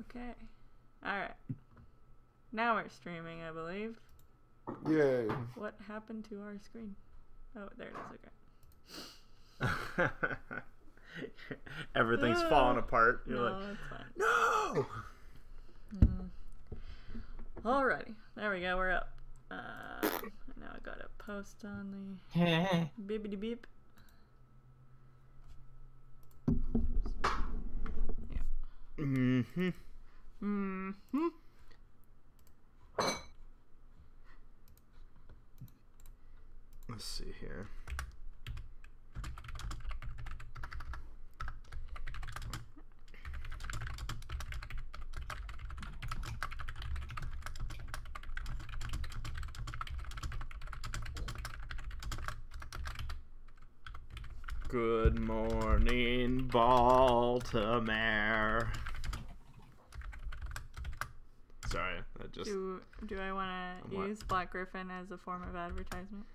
Okay. Alright. Now we're streaming, I believe. Yay. What happened to our screen? Oh, there it is. Okay. Everything's falling apart. You're no, like, it's fine. no! Alrighty. There we go. We're up. Now I gotta post on the bibbidi beep. Yeah. Mm-hmm. Mm-hmm. Let's see here. Good morning, Baltimore. Sorry, that just... Do I want to use Black Griffin as a form of advertisement?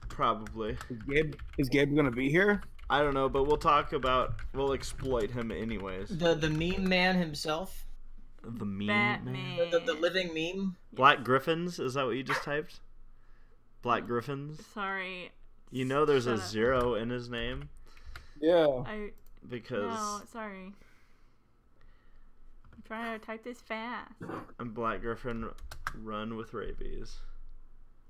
Probably. Is Gabe gonna be here? I don't know, but we'll exploit him anyways. The meme man himself? The meme Batman. man? The living meme? Black Griffins? Is that what you just typed? Black Griffins? Sorry. You know there's a Shut up. 0 in his name? Yeah. Because... No, sorry. I'm trying to type this fast. I'm Black Griffin, run with rabies.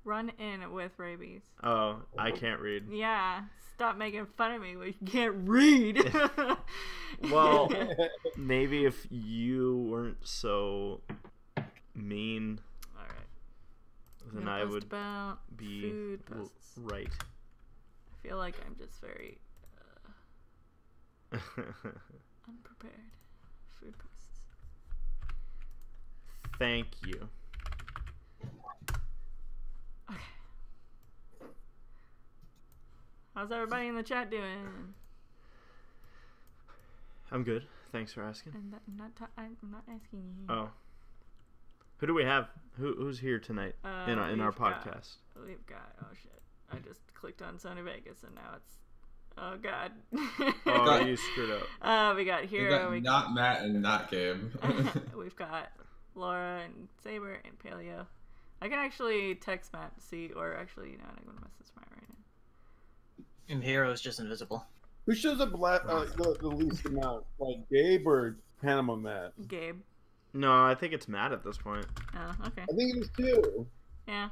Run in with rabies. Oh, I can't read. Yeah, stop making fun of me when you can't read. Well, maybe if you weren't so mean, Alright. then I would about be food posts. right. I feel like I'm just very unprepared. Food posts. Thank you. Okay. How's everybody in the chat doing? I'm good. Thanks for asking. I'm not asking you. Oh. Who do we have? Who's here tonight in our podcast? We've got, oh shit. I just clicked on Sony Vegas and now it's, oh god. Oh, you screwed up. We got Hero. We got not Matt and not Gabe. We've got Laura and Saber and Paleo. I can actually text Matt to see, or actually, I'm going to message Matt right now. And Hero is just invisible. Who shows up the least amount? Like Gabe or Panama Matt? Gabe. No, I think it's Matt at this point. Oh, okay. I think it is too. Yeah.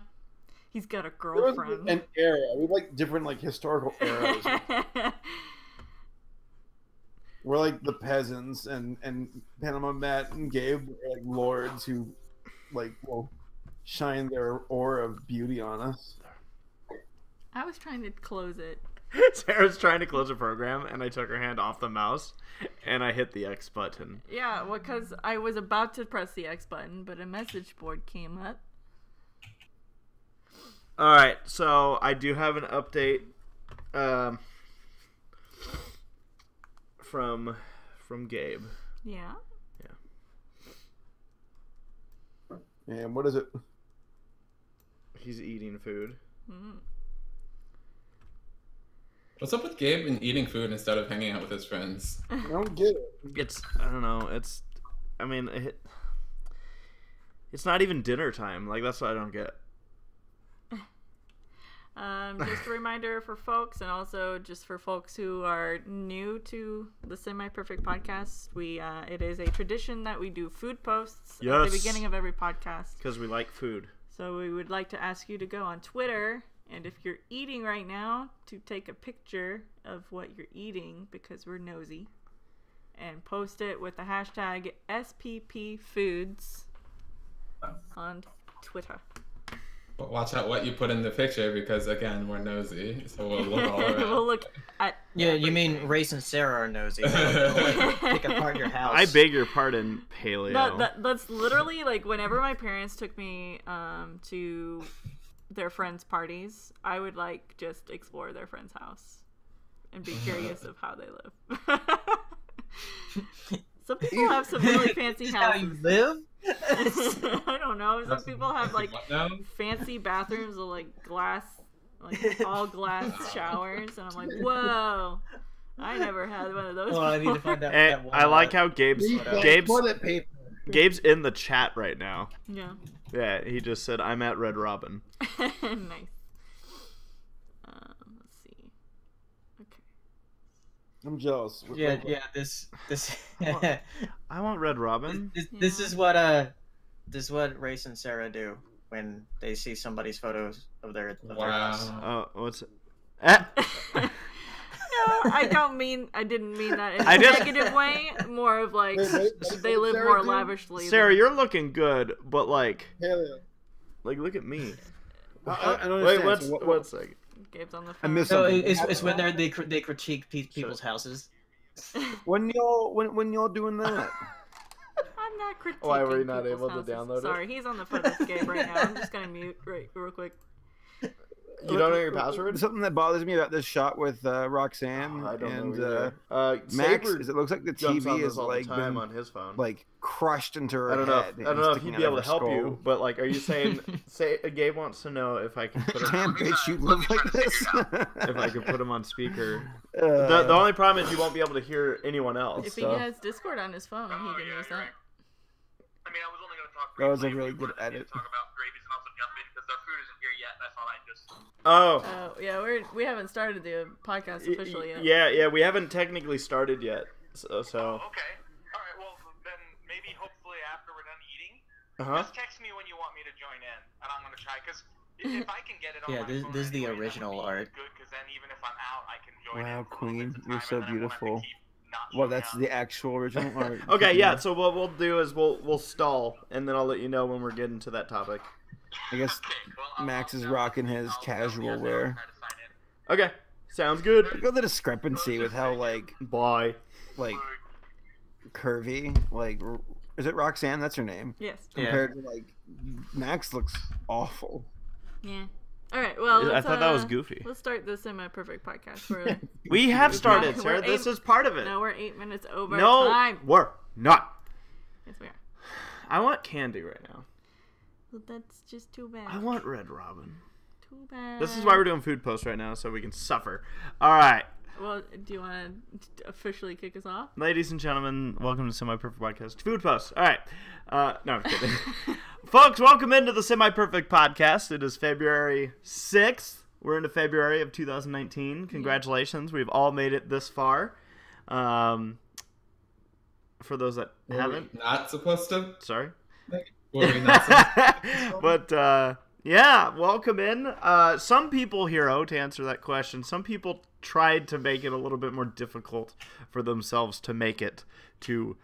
He's got a There was girlfriend. an era. We like different historical eras. We're like the peasants, and Panama Matt and Gabe are like lords who will shine their aura of beauty on us. I was trying to close it. Sarah's trying to close a program, and I took her hand off the mouse, and I hit the X button. Yeah, because I was about to press the X button, but a message board came up. Alright, so I do have an update from Gabe. Yeah. And what is it? He's eating food. Mm. What's up with Gabe and eating food instead of hanging out with his friends? I don't get it. I don't know, it's not even dinner time. Like, that's what I don't get. Just a reminder for folks, and also just for folks who are new to the Semi-Perfect podcast, it is a tradition that we do food posts at the beginning of every podcast. Because we like food. So we would like to ask you to go on Twitter, and if you're eating right now, to take a picture of what you're eating, because we're nosy, and post it with the hashtag SPPFoods on Twitter. But watch out what you put in the picture, because again, we're nosy, so we'll look all around. We'll look at. Yeah, you mean Race and Sarah are nosy. They'll pick apart your house. I beg your pardon, Paleo. That's literally like whenever my parents took me to their friends' parties, I would just explore their friend's house and be curious of how they live. Some people have some really fancy houses. How you live? I don't know. Some people have fancy bathrooms with glass, all glass showers, and I'm like, whoa. I never had one of those. Oh, I need to before. find out. And that one, I like how Gabe's toilet paper. Gabe's in the chat right now. Yeah. Yeah, he just said I'm at Red Robin. Nice. Let's see. Okay. I'm jealous. Yeah. This. I want Red Robin. This is what Race and Sarah do when they see somebody's photos of their. Of their house. Wow. What's it? No, I didn't mean that in I a just- negative way. More of like Wait, they live Sarah more do? lavishly. Sarah, than- you're looking good, but like Paleo. look at me. I don't Wait, understand. one second. Gabe's on the I phone. missed So something. it's when they critique people's houses. When y'all doing that? I'm not critiquing. Why were you not people's able to houses. download it? Sorry, he's on the phone with Gabe right now. I'm just gonna mute real quick. You don't know your password? Something that bothers me about this shot with Roxanne I don't and know either. Max Saber is it looks like the jumps on TV this is all like the time been on his phone. like crushed into her I don't know. head. I don't know if he'd be able to help you, you. but like, are you saying? Gabe wants to know if I can put him. Damn, bitch, you live like this. If I can put him on speaker. Uh, The only problem is you won't be able to hear anyone else. If he so. has Discord on his phone, he can use that. I mean, I was only going to talk That was a briefly really if we good wanted to edit. talk about gravies and also jump in because their food isn't here yet. And I thought I'd just. Oh. Oh yeah, we haven't started the podcast officially yet. Yeah, we haven't technically started yet. So. Oh, okay. All right. Well, then maybe hopefully after we're done eating, just text me when you want me to join in, and I'm going to try because if I can get it on Yeah, my phone this is the anyway, that would original be art. Good because then even if I'm out, I can join Wow, in. for Queen, moments of you're time, so and then I won't have to beautiful. keep not well, showing that's up. the actual original art. Okay, yeah. So what we'll do is we'll stall, and then I'll let you know when we're getting to that topic. I guess Okay, well, Max is I'll- rocking his I'll- casual I'll wear. try to sign in. Okay, sounds good. Look at the discrepancy with how like Bye. curvy like is it Roxanne? That's her name. Yes. Yeah. Compared to like Max looks awful. Yeah. All right. Well, I let's, thought that was goofy. Let's start the semi-perfect podcast. We're We have started, We're Sarah. eight- This is part of it. no, we're 8 minutes over No, time. we're not. Yes, we are. I want candy right now. Well, that's just too bad. I want Red Robin. Too bad. This is why we're doing food posts right now, so we can suffer. All right. Well, do you want to officially kick us off? Ladies and gentlemen, welcome to Semi Perfect Podcast. Food Post. All right. No, I'm kidding. Folks, welcome into the Semi Perfect Podcast. It is February 6th. We're into February of 2019. Congratulations. We've all made it this far. For those that Were haven't. we not supposed to? Sorry. Were we not supposed But, yeah, welcome in. Some people, Hero, to answer that question, some people tried to make it a little bit more difficult for themselves to make it to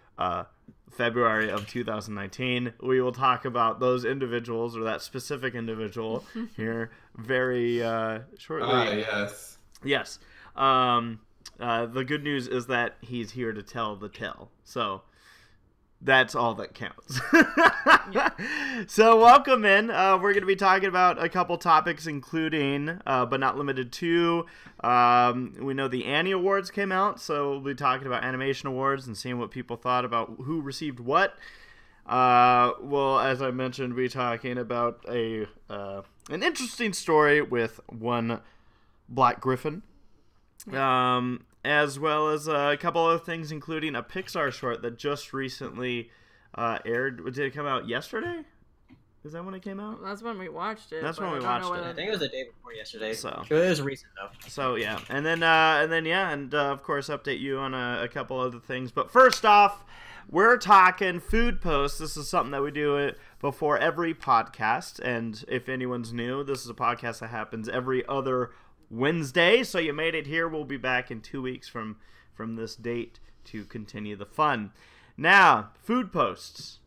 February of 2019. We will talk about those individuals or that specific individual here very shortly. yes. Yes. The good news is that he's here to tell the tale. So that's all that counts. So welcome in. We're going to be talking about a couple topics, including, but not limited to, we know the Annie Awards came out, so we'll be talking about animation awards and seeing what people thought about who received what. Well, as I mentioned, we'll be talking about an interesting story with one Black Griffin. As well as a couple other things, including a Pixar short that just recently aired. Did it come out yesterday? Is that when it came out? That's when we watched it. That's but when we I don't know watched it. whether- I think it was the day before yesterday. So. It was recent though. So yeah, and then of course update you on a couple other things. But first off, we're talking food posts. This is something that we do before every podcast, and if anyone's new, this is a podcast that happens every other Wednesday. So you made it here. We'll be back in 2 weeks from this date to continue the fun. Now, food posts.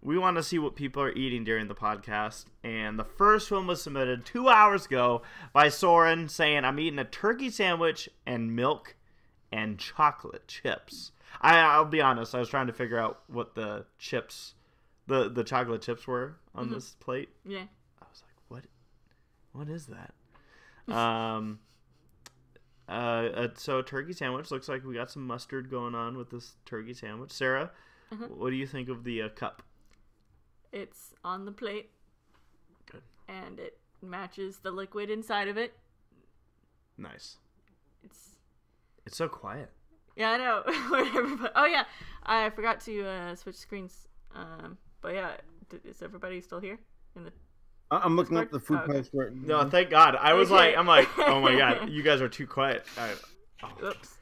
We want to see what people are eating during the podcast. And the first one was submitted 2 hours ago by Soren saying, I'm eating a turkey sandwich and milk and chocolate chips. I'll be honest, I was trying to figure out what the chips, the chocolate chips were on this plate. Yeah. I was like, what is that? So a turkey sandwich. Looks like we got some mustard going on with this turkey sandwich. Sarah, what do you think of the cup? It's on the plate. Good. And it matches the liquid inside of it. Nice. It's It's so quiet. Yeah, I know. Oh yeah, I forgot to switch screens. But yeah, is everybody still here in the? I'm looking up the food okay. post right No, now. thank God. I'm like, oh my God, you guys are too quiet. Oops.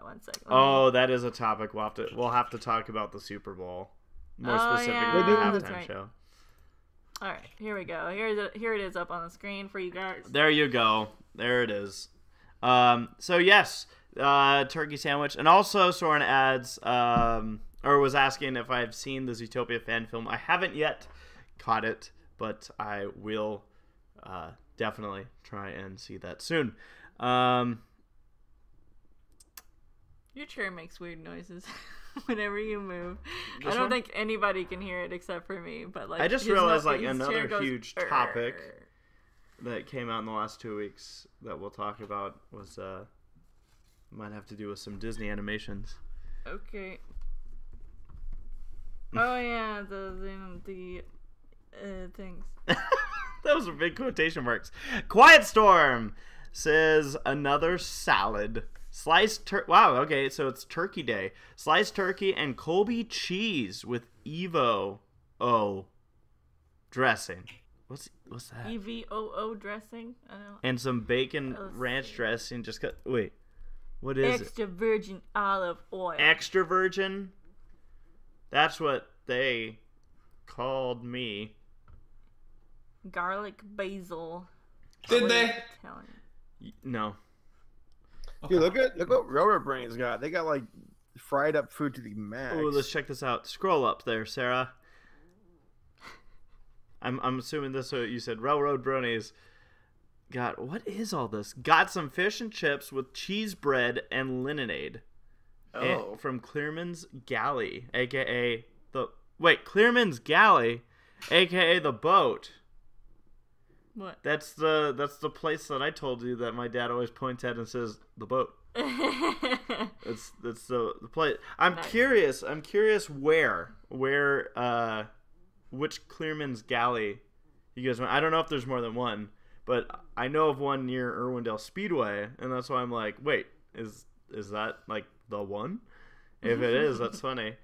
1 second. Oh, that is a topic we'll have to talk about the Super Bowl, more specifically the halftime show. All right, here we go. Here it is up on the screen for you guys. There you go. There it is. So yes, turkey sandwich, and also Soren adds, or was asking if I've seen the Zootopia fan film. I haven't yet caught it, but I will definitely try and see that soon. Your chair makes weird noises whenever you move. This I don't one? think anybody can hear it except for me. But like, I just realized like his another chair goes, huge topic that came out in the last 2 weeks that we'll talk about was might have to do with some Disney animations. Okay. Oh yeah, the things. Those are big quotation marks. Quiet Storm says another salad. Sliced wow, okay, so it's Turkey Day. Sliced turkey and Colby cheese with Evo dressing. What's that? EVOO dressing? I don't know. And some bacon ranch dressing. Wait. What is it? Extra virgin olive oil. Extra virgin? That's what they called me. Garlic basil. Did they? No. Dude, look what Railroad Brain's got. They got like fried up food to the max. Oh, let's check this out. Scroll up there, Sarah. I'm assuming this is what you said. Railroad Bronies got, what is all this? Got some fish and chips with cheese bread and linenade. Oh. From Clearman's Galley, aka Clearman's Galley, aka the boat. What? That's the place that I told you that my dad always points at and says the boat. That's the place. I'm nice. curious. I'm curious where which Clearman's Galley you guys went. I don't know if there's more than one, but I know of one near Irwindale Speedway, and that's why I'm like, wait, is that like the one? If it is, that's funny.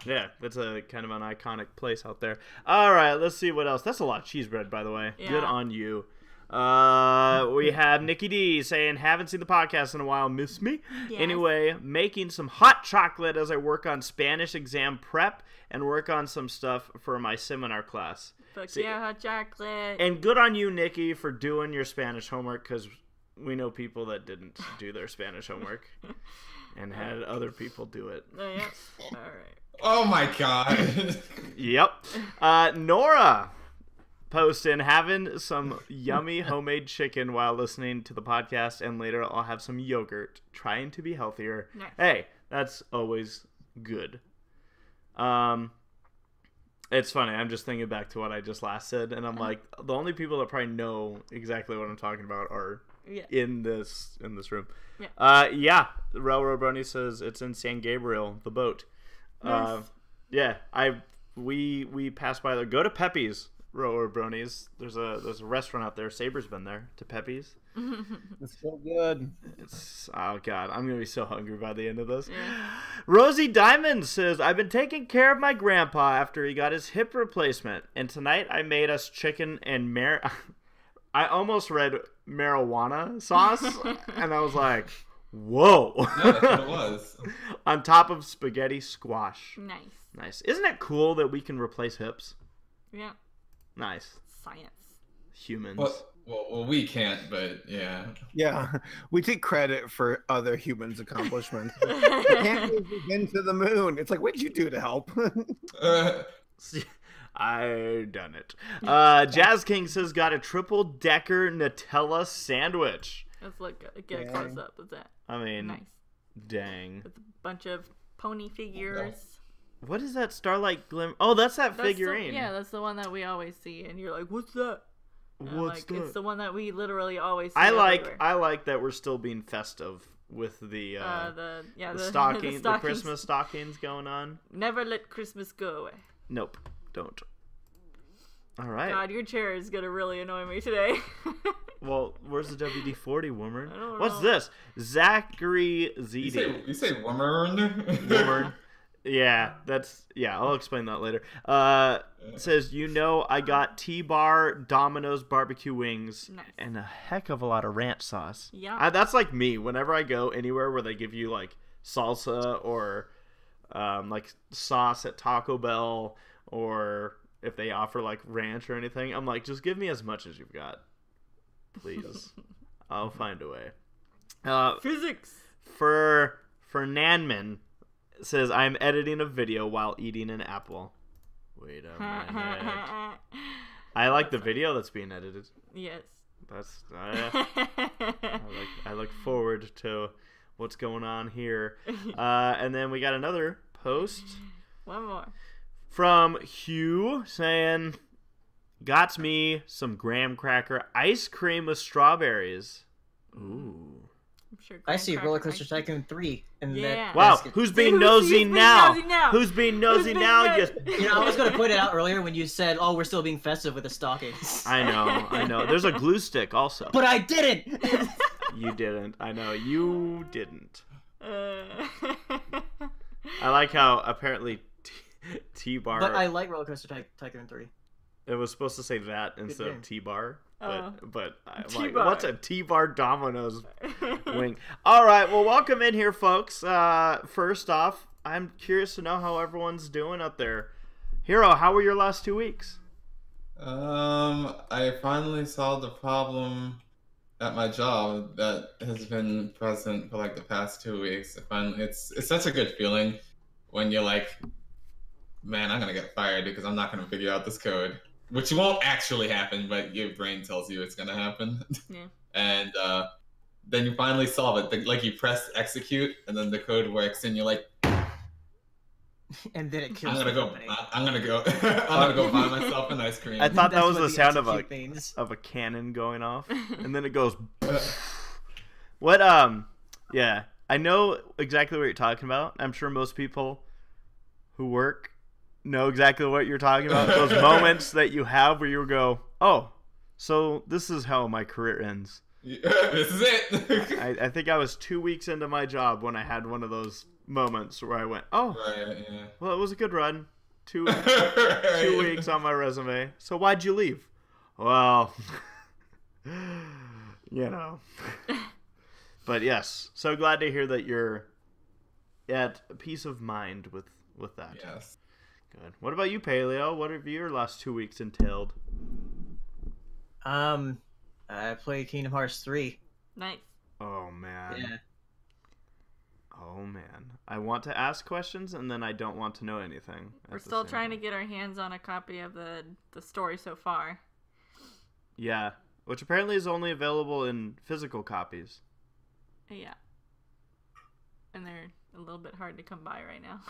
Yeah, that's a kind of an iconic place out there. All right, let's see what else. That's a lot of cheese bread, by the way. Yeah. Good on you. We have Nikki D saying, haven't seen the podcast in a while, miss me? Yes. Anyway, making some hot chocolate as I work on Spanish exam prep and work on some stuff for my seminar class. Fuck yeah, hot chocolate. And good on you, Nikki, for doing your Spanish homework, because we know people that didn't do their Spanish homework and had other people do it. Oh, yeah. All right. Oh my God. Yep. Nora posting having some yummy homemade chicken while listening to the podcast, and later I'll have some yogurt, trying to be healthier. Nice. Hey, that's always good. It's funny, I'm just thinking back to what I just last said, and I'm like, the only people that probably know exactly what I'm talking about are in this room. Yeah. Railroad Brony says it's in San Gabriel, the boat. Nice. We passed by there. Go to Pepe's, Railroad Bronies. There's a restaurant out there. Saber's been there to Pepe's. It's so good. Oh God, I'm gonna be so hungry by the end of this. Yeah. Rosie Diamond says, I've been taking care of my grandpa after he got his hip replacement, and tonight I made us chicken and I almost read marijuana sauce, and I was like, whoa. No, that's what it was. On top of spaghetti squash. Nice. Isn't it cool that we can replace hips? Yeah. Nice. Science. Humans. Well, we can't, but yeah. Yeah, we take credit for other humans' accomplishments. We can't move again to the moon. It's like, what did you do to help? I done it. Jazz King says got a triple-decker Nutella sandwich. Let's get a close up of that. I mean, nice. Dang. With a bunch of pony figures. What is that Starlight Glimmer? Oh, that's figurine. That's the one that we always see, and you're like, what's that? What's that? It's the one that we literally always see. I like that we're still being festive with the stocking, the Christmas stockings going on. Never let Christmas go away. Nope, don't. All right. God, your chair is gonna really annoy me today. Well, where's the WD-40, Woomern? I don't What's know. this? Zachary You ZD. say Woomern? Woomern. Yeah, I'll explain that later. It says, I got T-Bar Domino's barbecue wings Nice. and a heck of a lot of ranch sauce. Yeah. That's like me. Whenever I go anywhere where they give you like salsa or like sauce at Taco Bell, or if they offer like ranch or anything, I'm like, just give me as much as you've got, please. I'll find a way. Physics. For Nanman says, I'm editing a video while eating an apple. Wait a minute. I like the video that's being edited. Yes. That's I look forward to what's going on here. And then we got another post. One more. From Hugh saying, got me some graham cracker ice cream with strawberries. Ooh. I'm sure I see Graham Roller Cracker Coaster ice cream. Tycoon 3 in Yeah. that Wow, basket. who's See, being nosy now? Who's being nosy now? nosy? You... I was going to point it out earlier when you said, "Oh, we're still being festive with the stockings." I know. There's a glue stick also. But I didn't. You didn't. I know you didn't. Uh, I like how apparently T-Bar. But I like Roller Coaster Tycoon 3. It was supposed to say that instead game. of T-Bar. Oh. But I'm like, T-Bar. what's a T-Bar Domino's wing? All right, well, welcome in here, folks. First off, I'm curious to know how everyone's doing out there. Hero, how were your last 2 weeks? I finally solved the problem at my job that has been present for like the past 2 weeks. It's such a good feeling when you're like, man, I'm gonna get fired because I'm not gonna figure out this code, which won't actually happen, but your brain tells you it's gonna happen. Yeah. And then you finally solve it. Like you press execute, and then the code works, and you're like, And then it kills I'm gonna the go. company. I'm gonna go. I'm gonna go buy myself an ice cream. I thought that That's was what the sound of execute means. a cannon going off, and then it goes. What? Yeah, I know exactly what you're talking about. I'm sure most people who work know exactly what you're talking about. Those moments that you have where you go, "Oh, so this is how my career ends." This is it. I think I was 2 weeks into my job when I had one of those moments where I went, "Oh, Right. Yeah. well, it was a good run. Two Right. 2 weeks on my resume. So why'd you leave?" Well, you know. But yes, so glad to hear that you're at peace of mind with that. Yes. Good. What about you, Paleo? What have your last 2 weeks entailed? I played Kingdom Hearts 3. nice. Oh man. Yeah. Oh man. I want to ask questions and then I don't want to know anything. We're still trying to get our hands on a copy of the story so far. Yeah, which apparently is only available in physical copies. Yeah. And they're a little bit hard to come by right now.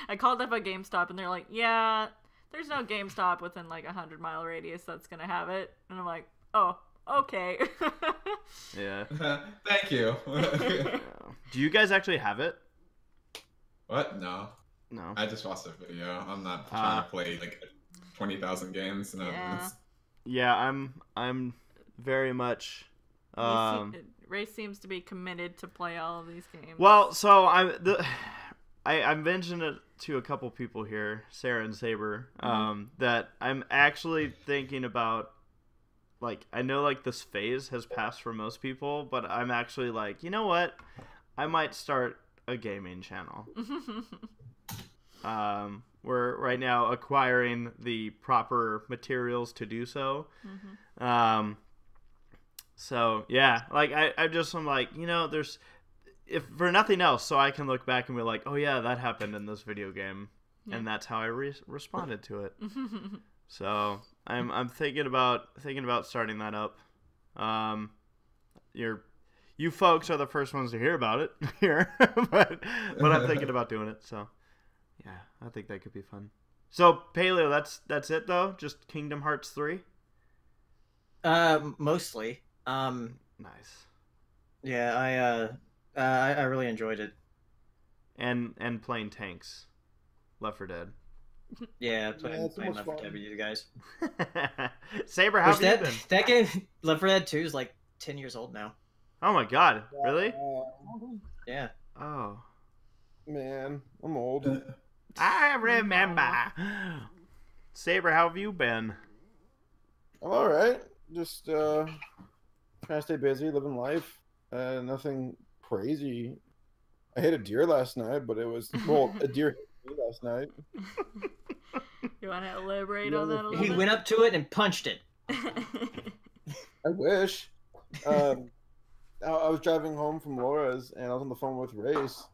I called up a GameStop and they're like, yeah, there's no GameStop within like 100-mile radius that's going to have it. And I'm like, oh, okay. Yeah. Thank you. Do you guys actually have it? What? No. No. I just watched a video. I'm not trying to play like 20,000 games. No. Yeah. Yeah, I'm very much. Ray seems to be committed to play all of these games. Well, so I mentioned it to a couple people here, Sarah and Saber, that I'm actually thinking about. Like, I know like this phase has passed for most people, but I'm actually like, you know what? I might start a gaming channel. We're right now acquiring the proper materials to do so. So yeah, like I'm like, you know, there's, if for nothing else, so I can look back and be like, oh yeah, that happened in this video game, and that's how I responded to it. So I'm thinking about starting that up. You folks are the first ones to hear about it here, but I'm thinking about doing it. So yeah, I think that could be fun. So Paleo, that's it though. Just Kingdom Hearts 3. Mostly. Nice. Yeah, I really enjoyed it. And playing tanks, Left 4 Dead. Yeah, it's playing almost Left 4 fun. Dead with you guys. Saber, how Which have you been? that game, Left 4 Dead 2 is like 10 years old now. Oh my god, really? Yeah. Oh. Man, I'm old. I remember. Saber, how have you been? I'm all right. Just trying to stay busy, living life. Nothing crazy. I hit a deer last night, but it was a deer hit me last night. You want to elaborate on that a little He bit? went up to it and punched it. I wish. I was driving home from Laura's, and I was on the phone with Race,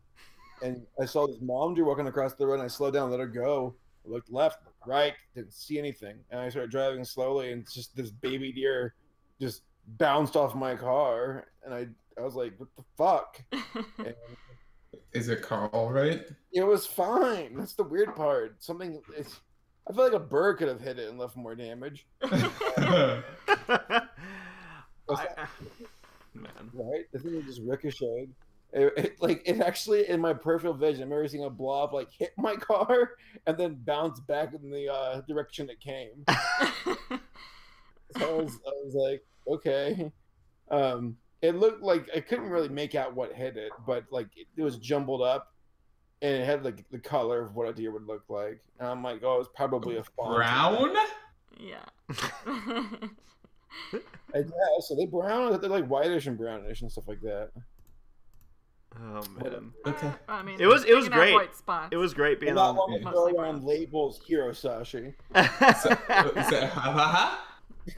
and I saw this mom deer walking across the road, and I slowed down, let her go. I looked left, looked right, didn't see anything, and I started driving slowly, and just this baby deer just bounced off my car, and I was like, what the fuck? And Is your car all right? it was fine. That's the weird part. I feel like a bird could have hit it and left more damage. Man. Right? The thing just ricocheted. It actually, in my peripheral vision, I remember seeing a blob like hit my car and then bounce back in the direction it came. So I was like, okay. It looked like I couldn't really make out what hit it, but like it was jumbled up, and it had like the color of what a deer would look like. And I'm like, oh, it was probably a fawn. Brown? Yeah. Yeah, so they're brown. They're like whitish and brownish and stuff like that. Oh man. Okay. I mean, It was they can have great. white spots. It was great being And not on. long to Mostly throw around brown. labels Hirosashi.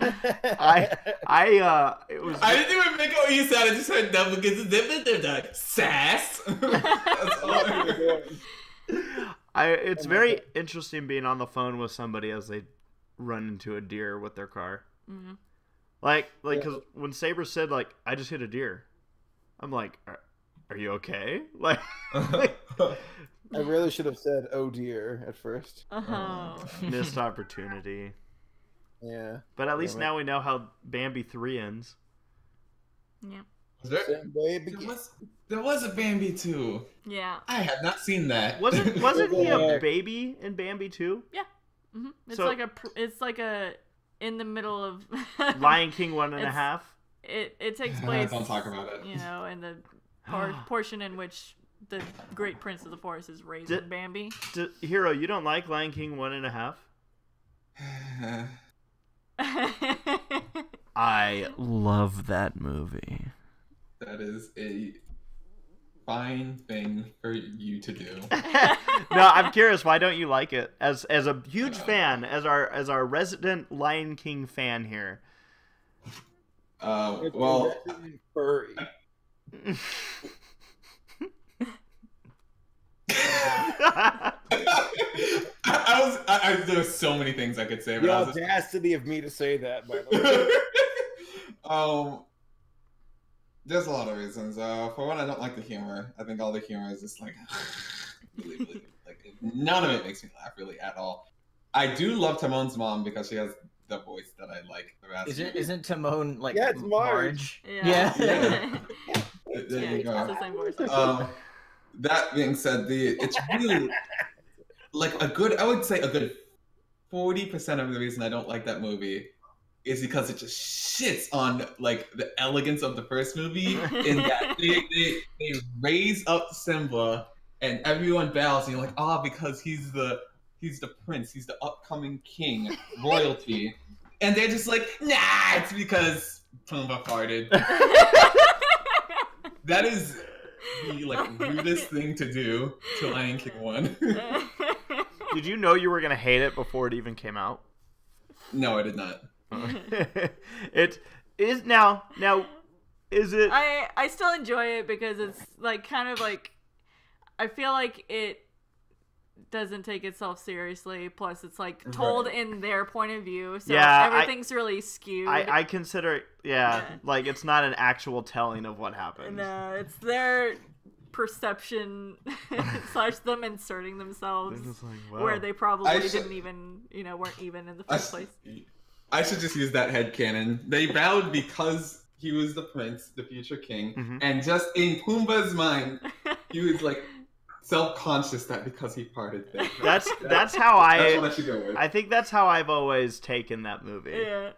It was. I didn't even make out what you said. I just heard double gets a dip sass. That's all I heard. It's very interesting being on the phone with somebody as they run into a deer with their car. Mhm. Like, because when Saber said, like, I just hit a deer, I'm like, are you okay? Like, I really should have said, oh dear, at first. Oh. missed opportunity. Yeah. But at least Damn it. now we know how Bambi 3 ends. Yeah. Was there, Same way it there began. was a Bambi too. Yeah. I have not seen that. Wasn't he a Yeah. baby in Bambi 2? Hmm. It's So- like a in the middle of Lion King 1.5? It's- It takes place. Don't talk about it. You know, in the portion in which the Great Prince of the Forest is raising Did- Bambi. Hero, you don't like Lion King 1.5? I love that movie. That is a fine thing for you to do. No, I'm curious. Why don't you like it? As a huge fan, as our resident Lion King fan here. Well, Furry. there were so many things I could say, but The I was just, audacity of me to say that, by the way. there's a lot of reasons. For one, I don't like the humor. I think all the humor is just like, really, like none of it makes me laugh really at all. I do love Timon's mom because she has the voice that I like. The rest. Isn't Timon like Yeah, it's Marge. Yeah. Yeah. There Yeah, you it's go. the same voice. That being said, it's really like I would say a good 40% of the reason I don't like that movie is because it just shits on like the elegance of the first movie in that they raise up Simba and everyone bows and you're like, because he's the prince, he's the upcoming king, royalty. And they're just like, nah, it's because Pumbaa farted. That is the like rudest thing to do to Lion King 1. Did you know you were gonna hate it before it even came out? No, I did not. It is now. Is it? I still enjoy it because it's like kind of like I feel like it doesn't take itself seriously. Plus, it's like told in their point of view, so everything's really skewed. I consider it, like it's not an actual telling of what happened. No, it's their perception / them inserting themselves It's like, wow. where they probably I should- didn't even, weren't even in the first place. I should just use that headcanon. They bowed because he was the prince, the future king, Mhm. and just in Pumbaa's mind, he was like, self-conscious that because he farted there. That's how That's what I should go with. I think that's how I've always taken that movie. Yeah.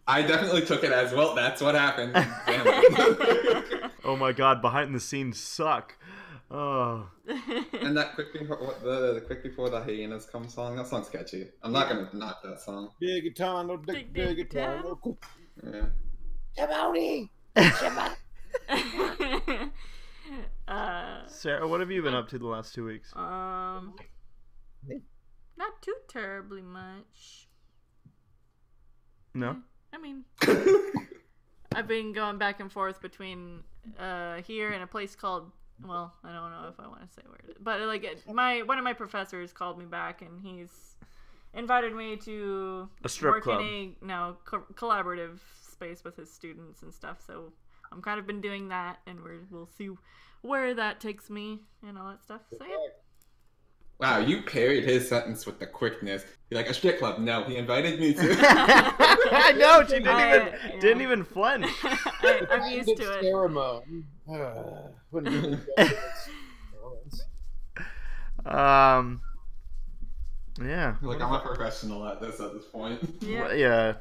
I definitely took it as well. That's what happened. Damn it. Oh my god, behind the scenes suck. Oh. And that the quick before the hyenas come song, that song's catchy. I'm not gonna knock that song. Big guitar, no dick, big guitar, no cool. Yeah. Jaboni! Sarah, what have you been up to the last 2 weeks? Not too terribly much. No? I mean, I've been going back and forth between here and a place called, well, I don't know if I want to say where it is, but like one of my professors called me back and he's invited me to A strip work club. in a collaborative space with his students and stuff. So I'm kind of been doing that, and we'll see where that takes me and all that stuff. So yeah. Wow, you parried his sentence with the quickness. You're like, a strip club? No, he invited me to. I know, she didn't even flinch. I'm used to it. Ceremony. Yeah. Like, I'm a professional at this point. Yeah.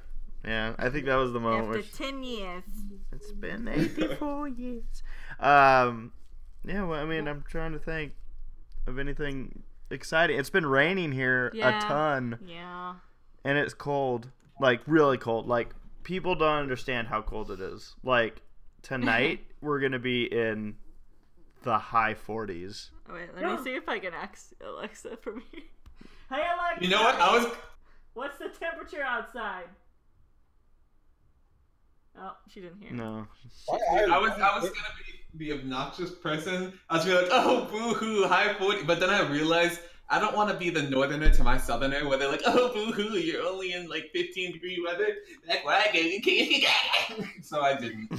Yeah. I think that was the moment. After 10 years. It's been 84 years. Yeah, well, I mean, I'm trying to think of anything exciting. It's been raining here a ton. Yeah. And it's cold. Like, really cold. Like, people don't understand how cold it is. Like, tonight, we're going to be in the high 40s. Wait, let me see if I can ask Alexa from here. Hey, Alexa! You know what? What's the temperature outside? Oh, she didn't hear. No. I was gonna be the obnoxious person. I was gonna be like, oh, boo-hoo, high 40. But then I realized I don't want to be the northerner to my southerner where they're like, oh, boo-hoo, you're only in like 15-degree weather. That's why I get So I didn't.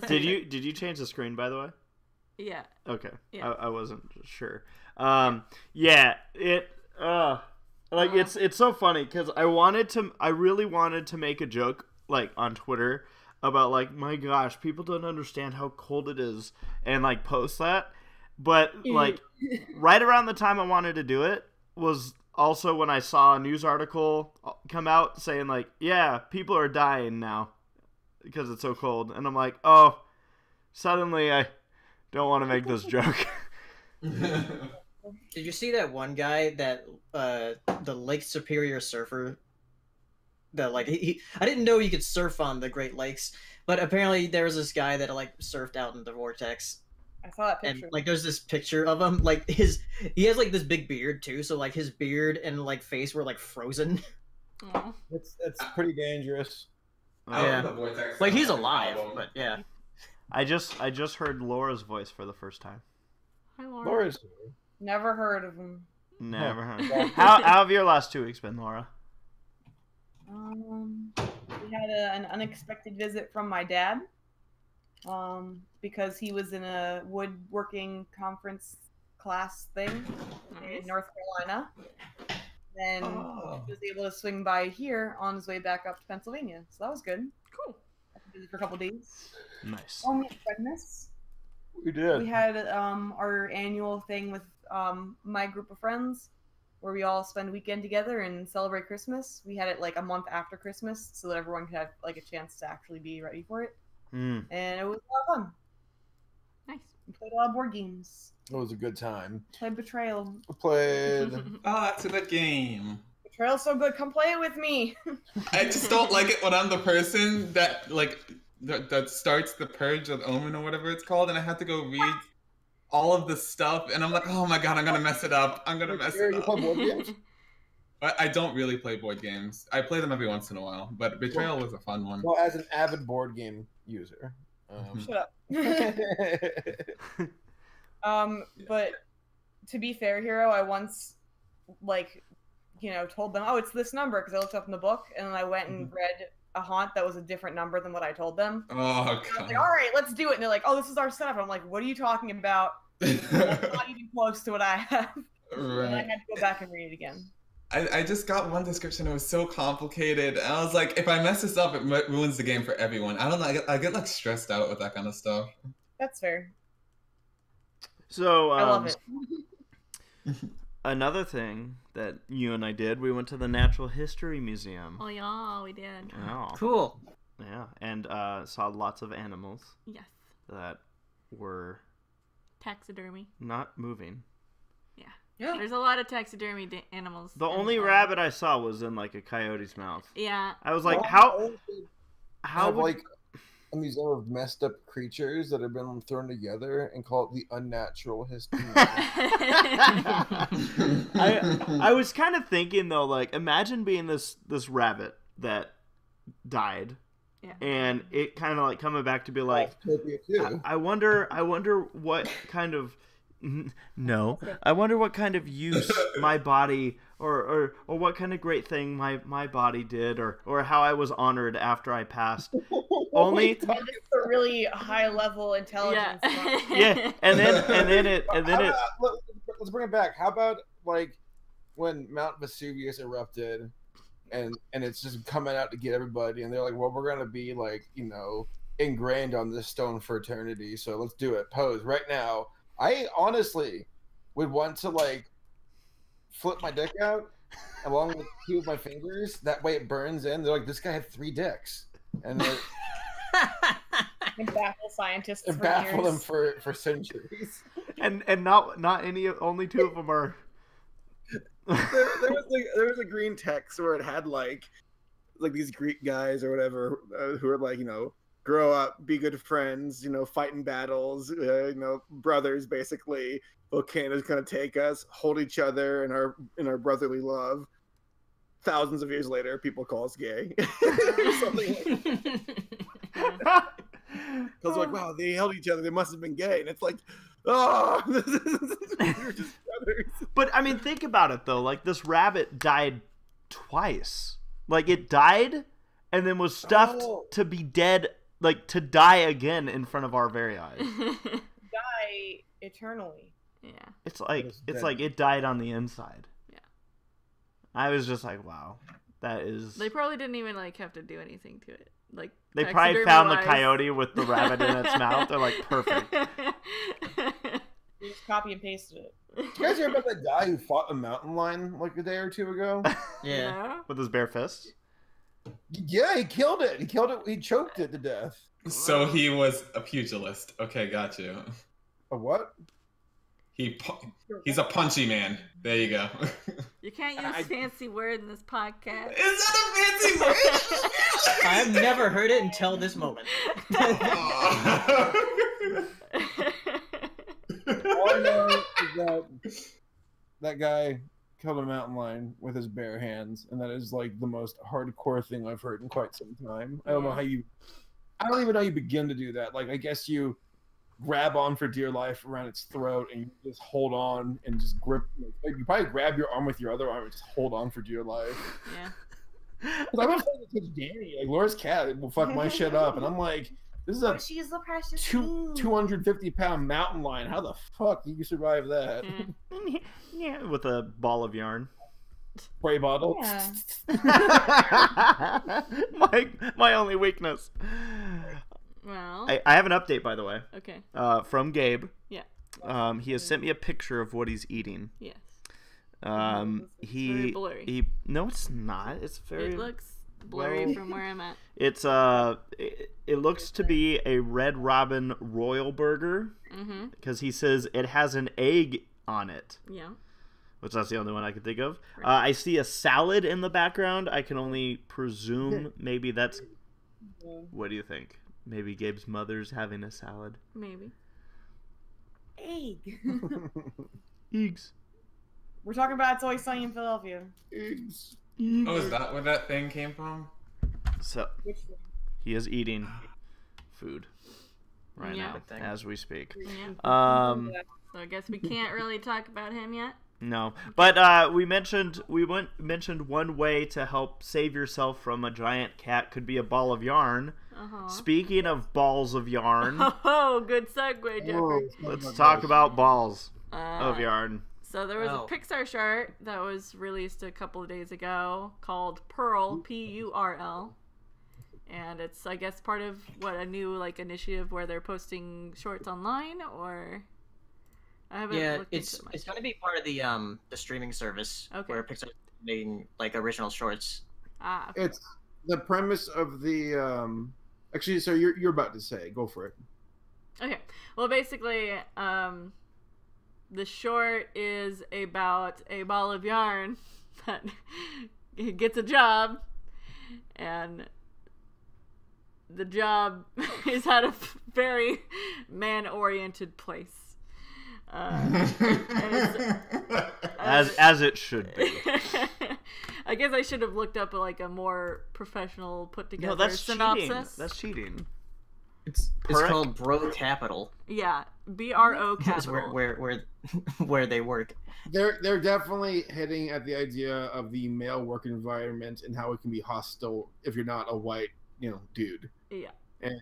Did you change the screen, by the way? Yeah. Okay. Yeah. I wasn't sure. Yeah, it's so funny because I really wanted to make a joke like on Twitter about like, my gosh, people don't understand how cold it is and like post that. But like right around the time I wanted to do it was also when I saw a news article come out saying like, yeah, people are dying now because it's so cold. And I'm like, oh, suddenly I don't want to make this joke. Did you see that one guy that the Lake Superior surfer? That like I didn't know you could surf on the Great Lakes, but apparently there was this guy that like surfed out in the vortex. I saw that picture. And like there's this picture of him, like he has like this big beard too, so like his beard and like face were like frozen. Aww. It's pretty dangerous. Yeah, like he's alive, but yeah. I just heard Laura's voice for the first time. Hi, Laura. Laura's Never heard of him. Never heard. How have your last 2 weeks been, Laura? We had an unexpected visit from my dad. Because he was in a woodworking conference class thing in North Carolina. Then he was able to swing by here on his way back up to Pennsylvania. So that was good. Cool. I visited for a couple days. Nice. Oh my goodness. We did. We had our annual thing with my group of friends where we all spend a weekend together and celebrate Christmas. We had it like a month after Christmas so that everyone could have like a chance to actually be ready for it. And it was a lot of fun. Nice. We played a lot of board games. It was a good time. Played Betrayal. I played. Oh, that's a good game. Betrayal's so good. Come play it with me. I just don't like it when I'm the person that like that starts the purge of Omen or whatever it's called, and I have to go read all of the stuff, and I'm like, oh my god, I'm gonna mess it up. I'm gonna mess it You up. play board games? I don't really play board games. I play them every once in a while, but Betrayal was a fun one. Well, as an avid board game user. Shut up. But to be fair, Hero, I once, told them, oh, it's this number, because I looked up in the book, and then I went and read a haunt that was a different number than what I told them. Oh, And I was like, all right, let's do it. And they're like, oh, this is our setup. I'm like, what are you talking about? That's not even close to what I have. Right. And I had to go back and read it again. I just got one description. It was so complicated. And I was like, if I mess this up, it ruins the game for everyone. I don't know. I get like stressed out with that kind of stuff. That's fair. So I love it. another thing that you and I did, we went to the Natural History Museum. Oh yeah, we did. Yeah. Cool. Yeah, and saw lots of animals Yes. that were Taxidermy. not moving. Yeah. Yeah. There's a lot of taxidermy animals. The in, only rabbit I saw was in like a coyote's mouth. Yeah. I was like, How how would... like a museum of messed up creatures that have been thrown together and call it the Unnatural History Museum? I was kind of thinking though, like, imagine being this rabbit that died, Yeah. and it kind of like coming back to be like, Utopia too. I wonder what kind of no, I wonder what kind of use my body or what kind of great thing my body did or how I was honored after I passed. Only It's a really high level intelligence. yeah, and then it Let's bring it back. How about like when Mount Vesuvius erupted, and it's just coming out to get everybody, and they're like, "Well, we're gonna be like, ingrained on this stone for eternity. So let's do it. Pose right now." I honestly would want to like flip my dick out along with two of my fingers. That way it burns in. They're like, "This guy had 3 dicks," and they're And baffle scientists and for baffle them years. for centuries. and not any, only 2 of them are. there was a green text where it had like these Greek guys or whatever who are like, grow up, be good friends, fight in battles, brothers basically. Volcanoes gonna take us, hold each other in our brotherly love. Thousands of years later, people call us gay. Something like because like, wow, they held each other, they must have been gay, and it's like, oh, we're just brothers. But I mean, think about it though. Like, this rabbit died twice. Like, it died and then was stuffed to be dead, like to die again in front of our very eyes. Die eternally. Yeah. It's like it died on the inside. Yeah. I was just like, wow, that is. They probably didn't even like have to do anything to it. Like, they probably found the taxidermy-wise. coyote with the rabbit in its mouth. They're like, perfect. You just copy and pasted it. You guys hear about that guy who fought a mountain lion like a day or two ago? Yeah. With his bare fists. Yeah, he killed it. He choked it to death. So he was a pugilist. Okay, got you. A what? He's a punchy man. There you go. You can't use fancy word in this podcast. Is that a fancy word? I've never heard it until this moment. All I know is that guy killed a mountain lion with his bare hands, and that is like the most hardcore thing I've heard in quite some time. I don't know how I don't even know how you begin to do that. Like, I guess you grab on for dear life around its throat and you just hold on and just grip. Like, you probably grab your arm with your other arm and just hold on for dear life. Yeah. Because I'm afraid to touch Danny. Like, Laura's cat will fuck my shit up, and I'm like, this is a She's the precious 250-pound mountain lion. How the fuck do you survive that? Yeah, with a ball of yarn. Spray bottle. Yeah. my only weakness. Well. I have an update, by the way. Okay. From Gabe. Yeah. He has sent me a picture of what he's eating. Yes. Very blurry. No, it's not. It's very. It looks blurry from where I'm at. It's it looks to be a Red Robin Royal Burger. Mm-hmm. Because he says it has an egg on it. Yeah. Which that's the only one I can think of. Right. I see a salad in the background. I can only presume maybe that's. What do you think? Maybe Gabe's mother's having a salad. Maybe. Egg. Eggs. We're talking about It's Always Sunny in Philadelphia. Eggs. Oh, is that where that thing came from? So Which one? he is eating food right Yeah. now as we speak. Yeah. So I guess we can't really talk about him yet. No, but we mentioned one way to help save yourself from a giant cat could be a ball of yarn. Uh-huh. Speaking of balls of yarn, oh, good segue, Jeffrey. Let's talk about balls of yarn. So there was a Pixar short that was released a couple of days ago called Pearl, P-U-R-L. And it's, I guess, part of a new initiative where they're posting shorts online, or I haven't Yeah, looked it's into it much. it's going to be part of the streaming service Okay. where Pixar making like original shorts. Ah, okay. It's the premise of the actually. So you're about to say, go for it. Okay. Well, basically, the short is about a ball of yarn that gets a job, and the job is at a very man-oriented place. And As it should be. I guess I should have looked up like a more professional put together No, that's synopsis. cheating. That's cheating. It's Correct. called Bro Capital. Yeah, BRO That's capital. where they work. They're definitely hitting at the idea of the male work environment and how it can be hostile if you're not a white, dude. Yeah. And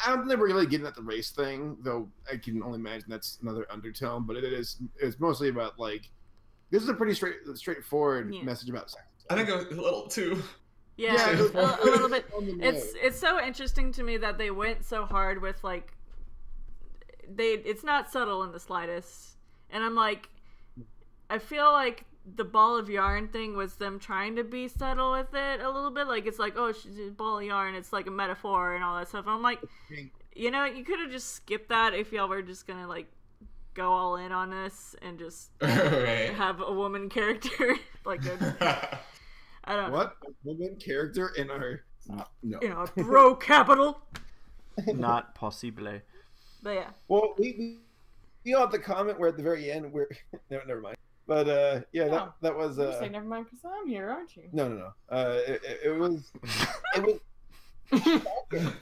I'm never really getting at the race thing, though I can only imagine that's another undertone. But it's mostly about like this is a pretty straightforward message about sex. I think it was a little too. Yeah, Yeah, a little bit. on the It's nose. it's so interesting to me that they went so hard with like it's not subtle in the slightest, and I'm like, I feel like the ball of yarn thing was them trying to be subtle with it a little bit. Like it's like, oh, she's a ball of yarn. It's like a metaphor and all that stuff. And I'm like, you could have just skipped that if y'all were just gonna like go all in on this and just Right. have a woman character like a. I don't know. What a woman character in our no. Bro capital. Not possible. But yeah. Well, we all have the comment where at the very end we're never mind. But yeah, that was You say never mind because I'm here, aren't you? no. It was shocking,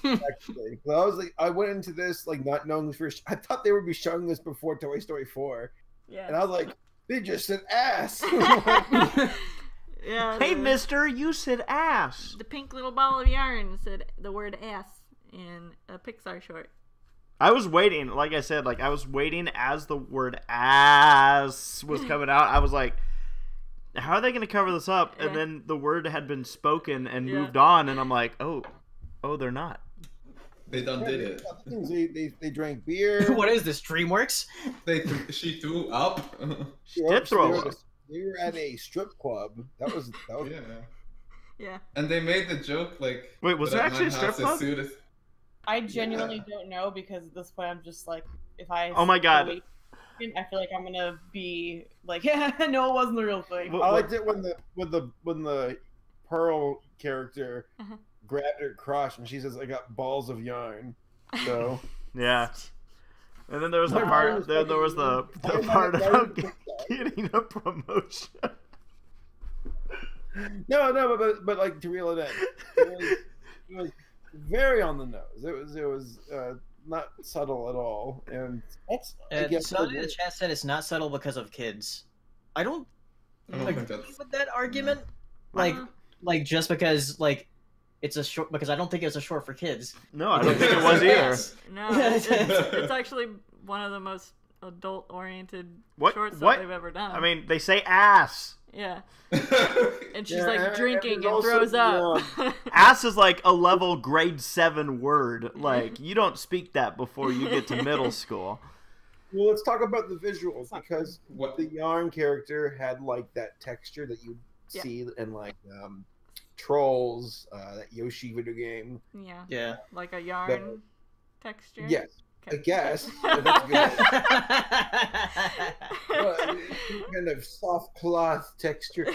actually. So I went into this like not knowing first. I thought they would be showing this before Toy Story 4, Yeah. and I was like, they just said ass. Yeah. Hey, mister, you said ass. The pink little ball of yarn said the word ass in a Pixar short. I was waiting, like I said, I was waiting as the word ass was coming out. I was like, how are they going to cover this up? Yeah. And then the word had been spoken and Yeah. moved on, and I'm like, oh, they're not. They done did it. They drank beer. What is this, DreamWorks? She threw up. She did throw up. They were at a strip club. That was Yeah. Yeah. And they made the joke like. Wait, was that there at actually my a strip house club? as soon as- I genuinely don't know because at this point I'm just like, if I. Oh my God. I feel like I'm gonna be like, yeah, no, it wasn't the real thing. What- I liked it when the Pearl character Uh-huh. grabbed her crotch and she says, "I got balls of yarn." So Yeah. And then there was the Wow. part. There was the part about getting a promotion. no, but like to reel it in, it was very on the nose. It was not subtle at all, and that's I guess Somebody in the chat said it's not subtle because of kids. I don't I don't agree think that's. with that argument. Uh-huh. Like just because it's a short, because I don't think it's a short for kids. No, I don't think it was either. No, it's actually one of the most adult-oriented What? shorts What? that they've ever done. I mean, they say ass. Yeah. And she's Yeah, like and drinking it's and also, throws up. Ass is like a level grade 7 word. Like, you don't speak that before you get to middle school. Well, let's talk about the visuals because What? the yarn character had like that texture that you Yeah. see in like Trolls, that Yoshi video game. Yeah. Yeah. Like a yarn texture. Yes, Okay. I guess. That's good. Well, kind of soft cloth texture.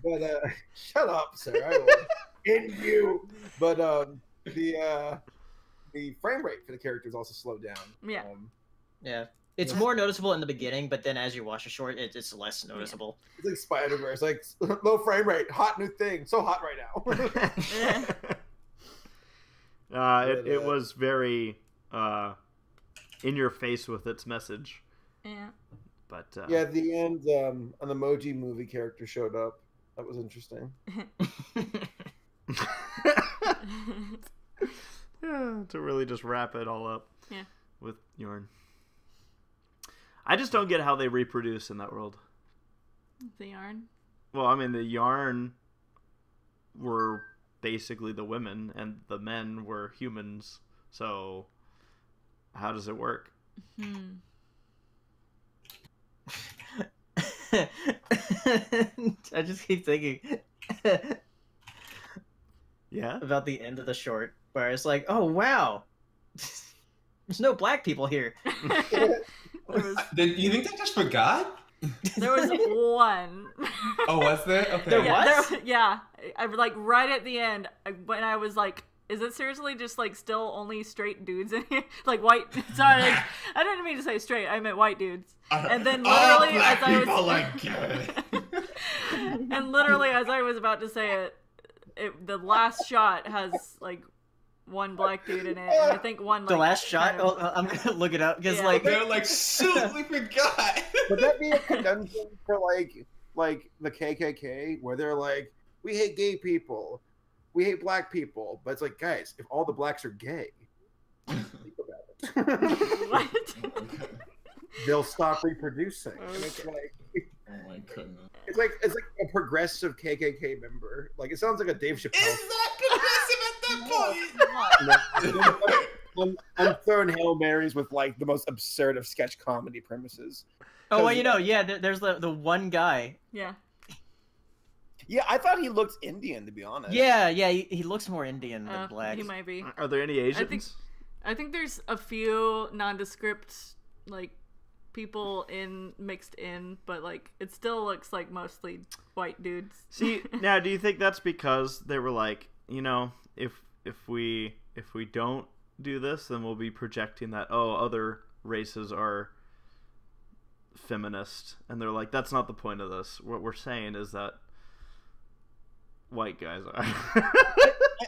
But shut up, sir. I will end you. But the frame rate for the characters also slowed down. Yeah. Yeah. It's more noticeable in the beginning, but then as you watch the short, it's less noticeable. It's like Spider-Verse, like low frame rate, hot new thing, so hot right now. It was very in your face with its message. Yeah. But Yeah, at the end, an emoji movie character showed up. That was interesting. yeah, to really just wrap it all up. Yeah. With yarn. I just don't get how they reproduce in that world. The yarn. Well, I mean, the yarn were basically the women, and the men were humans. So, how does it work? I just keep thinking Yeah. about the end of the short where it's like, oh wow, there's no black people here. Do you think they just forgot? There was one. Oh, was there? Okay. There Yeah, was? yeah. I like right at the end when I was like, is it seriously just like still only straight dudes in here? Like white. Sorry, like, I didn't mean to say straight. I meant white dudes. And then literally as I was and literally as I was about to say it, the last shot has like one black dude in it, and I think one like The last shot? kind of- Oh, I'm gonna look it up because Yeah. like They're like, shoot, we forgot. Would that be a conundrum for like the KKK, where they're like, we hate gay people, we hate black people, but it's like, guys, if all the blacks are gay, think about it. What? They'll stop reproducing. And it's like, Oh my goodness. it's like a progressive KKK member. Like, it sounds like a Dave Chappelle. Is that progressive at that point? I'm throwing Hail Marys with like the most absurd of sketch comedy premises. oh well, you know, yeah, there's the one guy. Yeah. Yeah, I thought he looked Indian, to be honest. Yeah, he looks more Indian than black. He might be. Are there any Asians? I think there's a few nondescript like people mixed in, but like it still looks like mostly white dudes. See, now do you think that's because they were like, you know, if we don't do this, then we'll be projecting that other races are feminist, and they're like, that's not the point of this. What we're saying is that white guys are.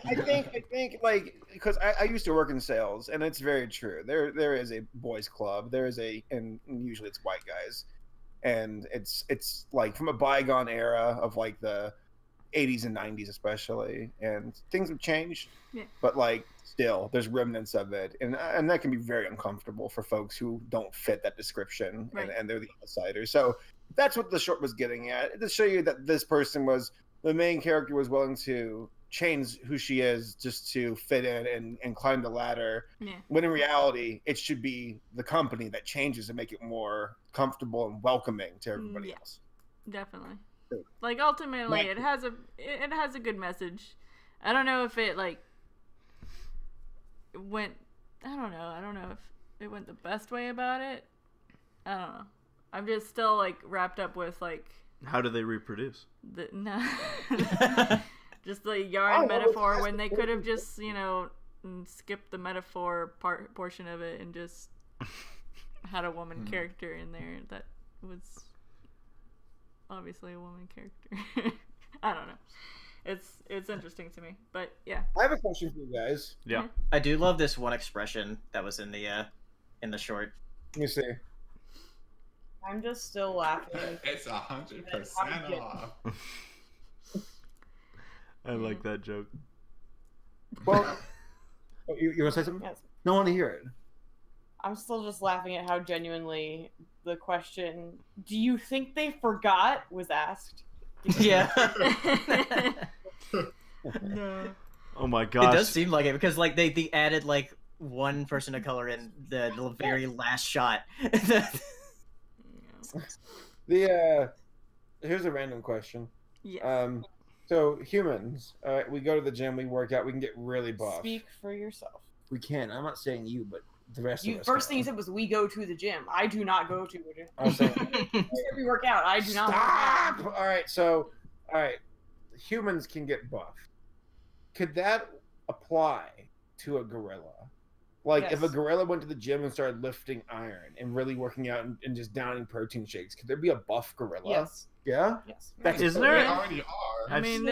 I think like, because I used to work in sales, and it's very true. There is a boys club. And usually it's white guys, and it's like from a bygone era of like the 80s and 90s especially, and things have changed. Yeah. But like still, there's remnants of it, and that can be very uncomfortable for folks who don't fit that description, Right. and they're the outsiders. So that's what the short was getting at, to show you that this person the main character was willing to change who she is just to fit in and climb the ladder. Yeah. When in reality, it should be the company that changes to make it more comfortable and welcoming to everybody Yeah. else. Definitely. Like ultimately, it has a good message. I don't know if it like went. I don't know if it went the best way about it. I don't know. I'm just still like wrapped up with like How do they reproduce? just the yarn metaphor when they could have just skipped the metaphor portion of it and just had a woman character in there that was obviously a woman character. I don't know. It's interesting to me, but yeah. I have a question for you guys. Yeah. I do love this one expression that was in the short. Let me see. I'm just still laughing. It's 100% off. I like that joke. Well, you want to say something? Yes. No, I want to hear it. I'm still just laughing at how genuinely the question, do you think they forgot, was asked. Yeah. No. Oh my It gosh. does seem like it because like they added like one person of color in the very last shot. Here's a random question. Yeah. So humans, we go to the gym, we work out, we can get really buff. Speak for yourself. We can. I'm not saying you, but the rest of us. First thing you can. said was we go to the gym. I do not go to the gym. I was saying, We work out. I do not stop. work out. All right. Humans can get buff. Could that apply to a gorilla? Like, if a Yes. gorilla went to the gym and started lifting iron and really working out and just downing protein shakes, could there be a buff gorilla? Yes. Yeah? Yes. That's Isn't They there? already are. I mean,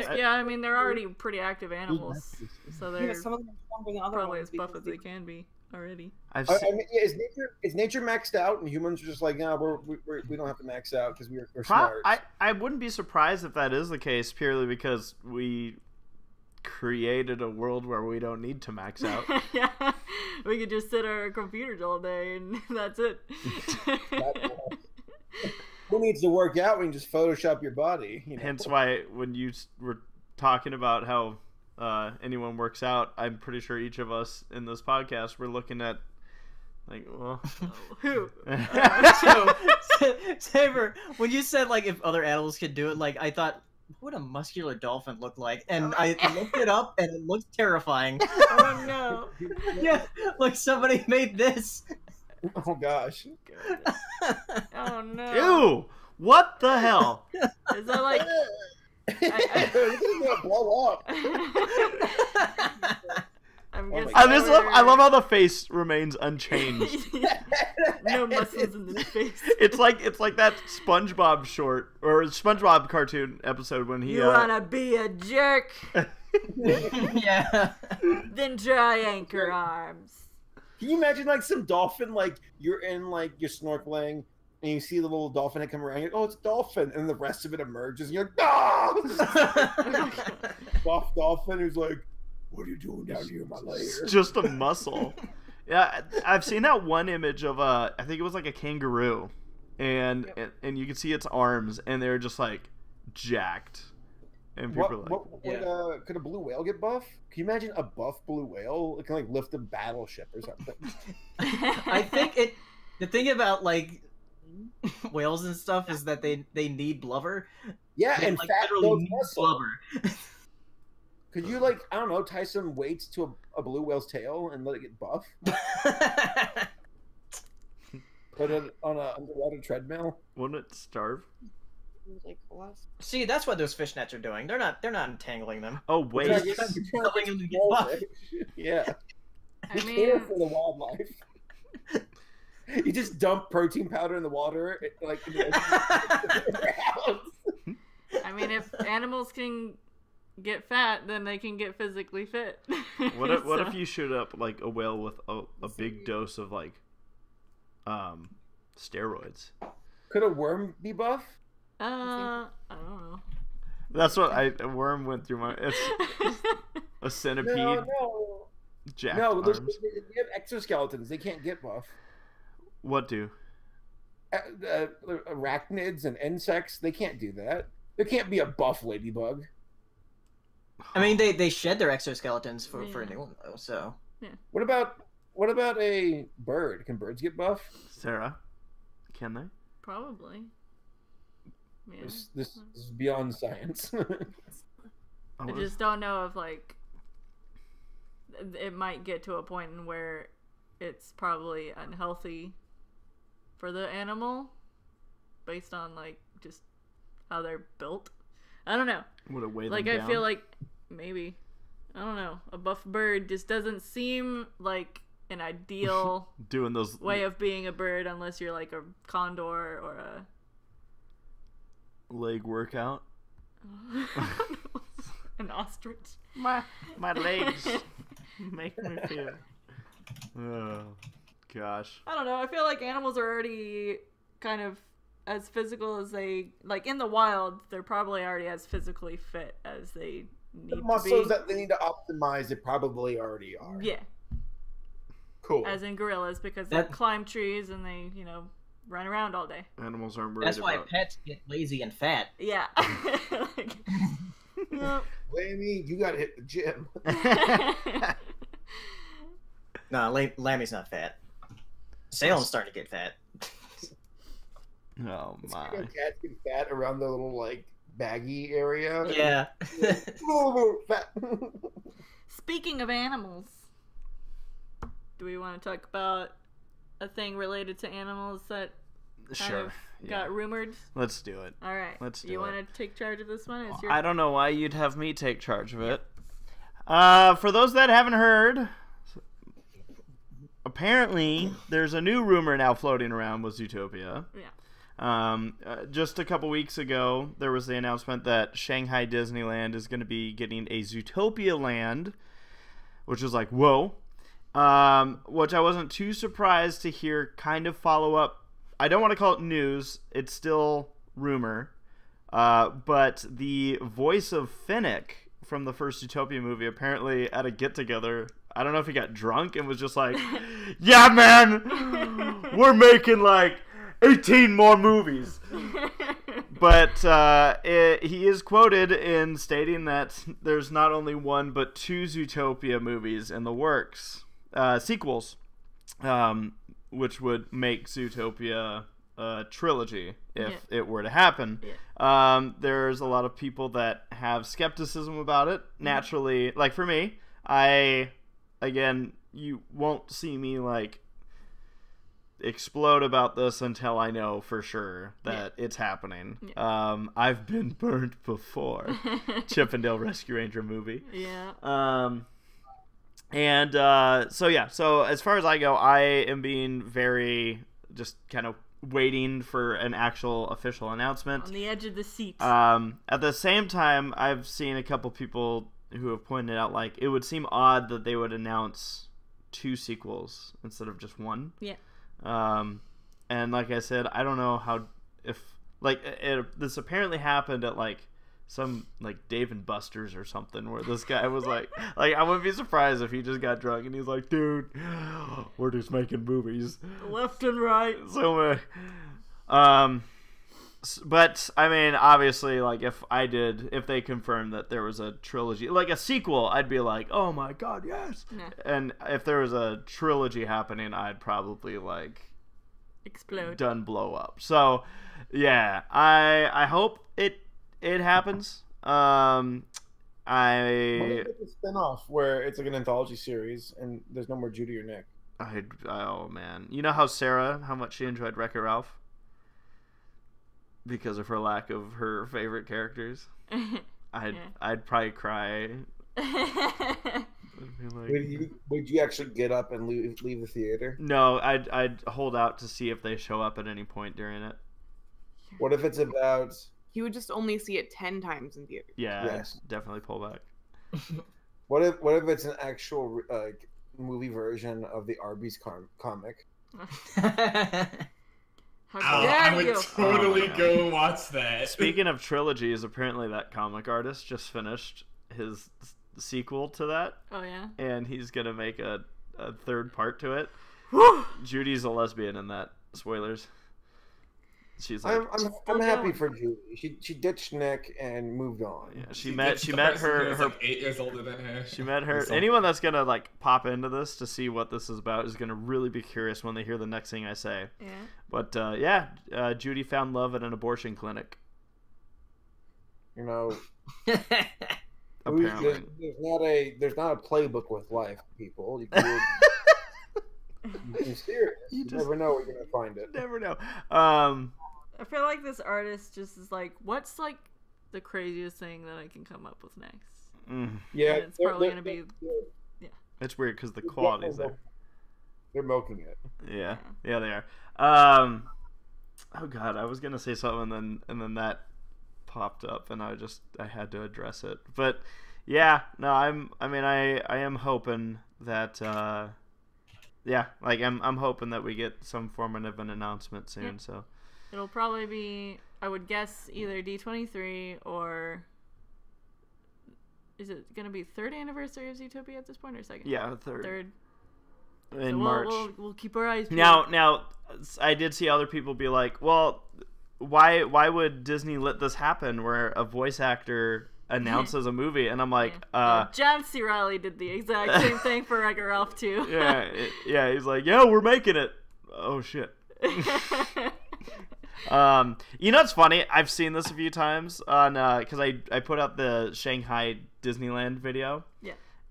they're already pretty active animals, so they're Yeah, some of them are stronger than other probably ones as buff because as they can be already. I've I seen, mean, is nature maxed out, and humans are just like, no, we don't have to max out because we're smart. I wouldn't be surprised if that is the case, purely because we created a world where we don't need to max out. Yeah, we could just sit at our computers all day and that's it. Who needs to work out when you just Photoshop your body? You know? Hence why when you were talking about how anyone works out, I'm pretty sure each of us in this podcast we're looking at Like, well, Who? So, Saber, when you said like if other animals could do it, like I thought, what would a muscular dolphin look like? And I looked it up, and it looked terrifying. Oh no! Yeah, like somebody made this. Oh gosh. Oh no! ew! What the hell? Is that like? This is gonna blow up. I'm Oh my guessing God. I love how the face remains unchanged. No muscles in the face. It's like that SpongeBob short or SpongeBob cartoon episode when he You wanna be a jerk? Yeah. Then try anchor arms. Can you imagine like some dolphin, like you're in like you're snorkeling and you see the little dolphin that come around, you're like, oh, it's a dolphin, and the rest of it emerges, and you're like, no! Buff dolphin who's like, what are you doing down here in my lair? It's just a muscle. Yeah, I've seen that one image of I think it was like a kangaroo, and you can see its arms, and they're just like jacked. And people are like, could a blue whale get buff? Can you imagine a buff blue whale? It can like lift a battleship or something. I think the thing about like whales and stuff is that they need blubber. Yeah, They, and like, fat literally builds need muscle. blubber. Could you like, I don't know, tie some weights to a blue whale's tail and let it get buff? Put it on a underwater treadmill? wouldn't it starve? See, that's what those fish nets are doing. They're not entangling them. Oh wait, You're Just trying to telling them to get control buff. it. Yeah. I You mean, care for the wildlife. You just dump protein powder in the water, like in the house. I mean, if animals can get fat, then they can get physically fit. what if you shoot up like a whale with a big dose of like steroids? Could a worm be buff? I don't know. That's what a worm went through my. It's a centipede. No. Jacked No, arms. they have exoskeletons. They can't get buff. What do? Arachnids and insects, they can't do that. There can't be a buff ladybug. I mean, they shed their exoskeletons for a new one though. So What about a bird? Can birds get buff? Sarah, can they? Probably. Yeah. This is beyond science. I just don't know if like it might get to a point in where it's probably unhealthy for the animal based on like just how they're built. I don't know. Would it weigh them Like down? I feel like maybe I don't know. A buff bird just doesn't seem like an ideal doing those way of being a bird unless you're like a condor or a leg workout. an ostrich. My legs make me feel. Oh gosh. I don't know. I feel like animals are already kind of as physical as they like in the wild. They're probably already as physically fit as they need The to muscles be. that they need to optimize, they probably already are. Yeah, Cool. as in gorillas because they climb trees and they run around all day. Animals aren't worried that's why about. pets get lazy and fat. Yeah. Like, yep. Lammy, you gotta hit the gym. No, Lammy's not fat. Salem's starting to get fat. Oh my. Cats get fat around the little like baggy area. Yeah. Fat. Speaking of animals, do we want to talk about a thing related to animals that kind Sure. of got rumored? Let's do it. All right. Let's do you it. want to take charge of this one? It's your... I don't know why you'd have me take charge of it. For those that haven't heard, apparently there's a new rumor now floating around with Zootopia. Yeah. Just a couple weeks ago, there was the announcement that Shanghai Disneyland is going to be getting a Zootopia land, which is like, whoa. Which I wasn't too surprised to hear kind of follow up. I don't want to call it news. It's still rumor. But the voice of Finnick from the first Zootopia movie apparently at a get-together, I don't know if he got drunk and was just like, yeah, man, we're making like 18 more movies. But he is quoted in stating that there's not only one but two Zootopia movies in the works. Sequels. which would make Zootopia a trilogy if it were to happen. There's a lot of people that have skepticism about it. Naturally, like for me, you won't see me like explode about this until I know for sure that it's happening. I've been burnt before. Chippendale Rescue Ranger movie. So as far as I go, I am being very just kind of waiting for an actual official announcement. On the edge of the seat. At the same time, I've seen a couple people who have pointed out like it would seem odd that they would announce 2 sequels instead of just one. And like I said, I don't know this apparently happened at like some like Dave and Buster's or something where this guy was like I wouldn't be surprised if he just got drunk and he's like, dude, we're just making movies left and right. So but I mean, obviously, like if they confirmed that there was a trilogy, like a sequel, I'd be like, oh my god, yes. And if there was a trilogy happening, I'd probably like explode, blow up. So yeah, I hope it happens. What if it's a spin-off where it's like an anthology series and there's no more Judy or Nick? Oh man, you know how much she enjoyed Wreck-It Ralph because of her lack of her favorite characters. I'd probably cry. Would you actually get up and leave the theater? No, I'd hold out to see if they show up at any point during it. What if it's about? You would just only see it 10 times in theaters. Yeah, yes. Definitely pull back. What if it's an actual movie version of the Arby's comic? I would totally go watch that. Speaking of trilogies, apparently that comic artist just finished his sequel to that. Oh yeah. And he's gonna make a third part to it. Judy's a lesbian in that. Spoilers. She's like, I'm happy for Judy. She ditched Nick and moved on. Yeah, she met her like 8 years older than her. She met her. Anyone that's gonna like pop into this to see what this is about is gonna really be curious when they hear the next thing I say. Yeah. But Judy found love at an abortion clinic. You know, apparently there's not a playbook with life, people. You can be serious. You never know where you're gonna find it. Never know. I feel like this artist just is like, what's like the craziest thing that I can come up with next? Yeah, and it's probably gonna be. Yeah. It's weird because the quality's there. They're milking it. Yeah, they are. Oh god, I was gonna say something and then that popped up and I had to address it. But yeah, no, I am hoping that I'm hoping that we get some form of an announcement soon. Yep. So it'll probably be, I would guess, either D23 or is it gonna be 3rd anniversary of Zootopia at this point or 2nd? Yeah, 3rd. 3rd. In so March. We'll keep our eyes peeled. Now, I did see other people be like, well, why would Disney let this happen where a voice actor announces a movie? And I'm like, John C. Reilly did the exact same thing for Wreck-It Ralph too. He's like, yeah, we're making it. Oh shit. It's funny, I've seen this a few times on because I put out the Shanghai Disneyland video,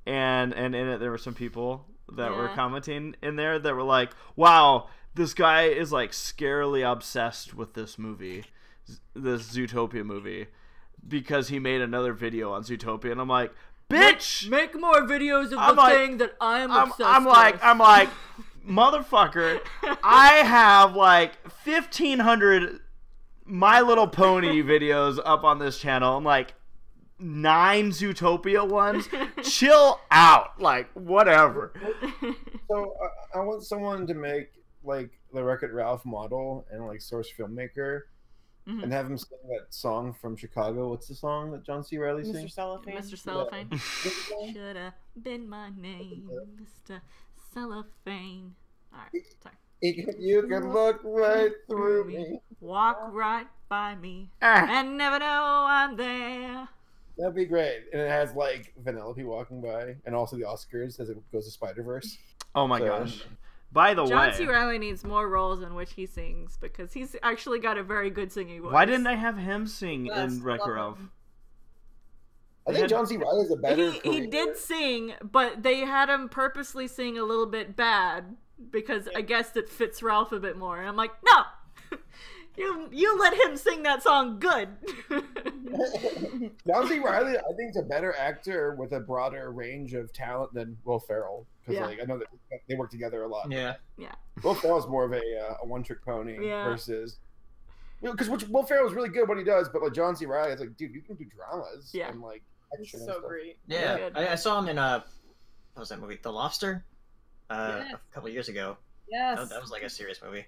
and in it there were some people that were commenting in there that were like, wow, this guy is like scarily obsessed with this movie, this Zootopia movie, because he made another video on Zootopia. And I'm like, bitch, make more videos of the thing that I'm obsessed with. I'm like, motherfucker, I have like 1,500 My Little Pony videos up on this channel. I'm like, 9 Zootopia ones. Chill out, like whatever. So I want someone to make like the Wreck-It Ralph model and like source filmmaker, and have him sing that song from Chicago. What's the song that John C. Reilly sings? Mr. Cellophane. Mr. Cellophane. Should have been my name, Mr. Cellophane. All right, sorry. You can look right through me, walk right by me, and never know I'm there. That'd be great. And it has like Vanellope walking by, and also the Oscars as it goes to Spider-Verse. Oh my gosh. By the John way, C. Reilly needs more roles in which he sings because he's actually got a very good singing voice. why didn't they have him sing Yes, in I Wreck-It love Ralph? him. I think John C. Reilly's a better. He did sing, but they had him purposely sing a little bit bad because I guess it fits Ralph a bit more. And I'm like, no, you let him sing that song good. John C. Reilly, I think, is a better actor with a broader range of talent than Will Ferrell. Because like I know that they work together a lot. Yeah. Will Ferrell's more of a one-trick pony versus. Because Will Ferrell's really good at what he does, but like John C. Reilly, it's like, dude, you can do dramas and like action. So great. Yeah, I saw him in what was that movie? The Lobster, a couple years ago. Yes. That was like a serious movie.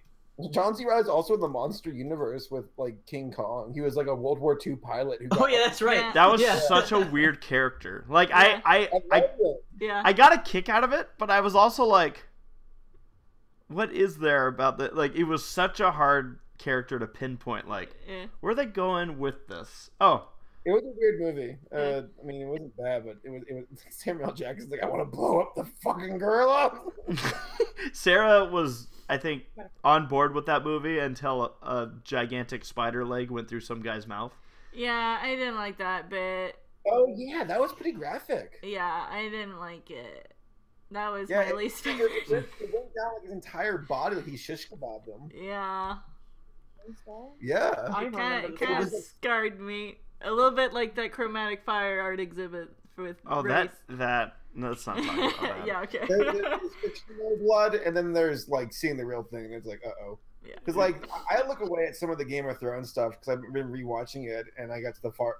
John C. Reilly's also in the Monster Universe with like King Kong. He was like a World War II pilot who got, Oh yeah, that's right. That was such a weird character. Like I got a kick out of it, but I was also like, what is there about that? Like it was such a hard character to pinpoint. Like where are they going with this? Oh. It was a weird movie. I mean, it wasn't bad, but it was Samuel L. Jackson's like, I want to blow up the fucking gorilla. Sarah was, I think, on board with that movie until a gigantic spider leg went through some guy's mouth. Yeah, I didn't like that bit. Oh yeah, that was pretty graphic. Yeah, I didn't like it. That was my least favorite. It went down like his entire body, like he shish kebabbed him. Yeah. Yeah. It kind of scarred me. A little bit like that Chromatic Fire art exhibit with race. No, let's not talk about that. Yeah, okay. There's fictional blood, and then there's like seeing the real thing, and it's like, uh-oh. Yeah. Because like I look away at some of the Game of Thrones stuff because I've been rewatching it, and I got to the part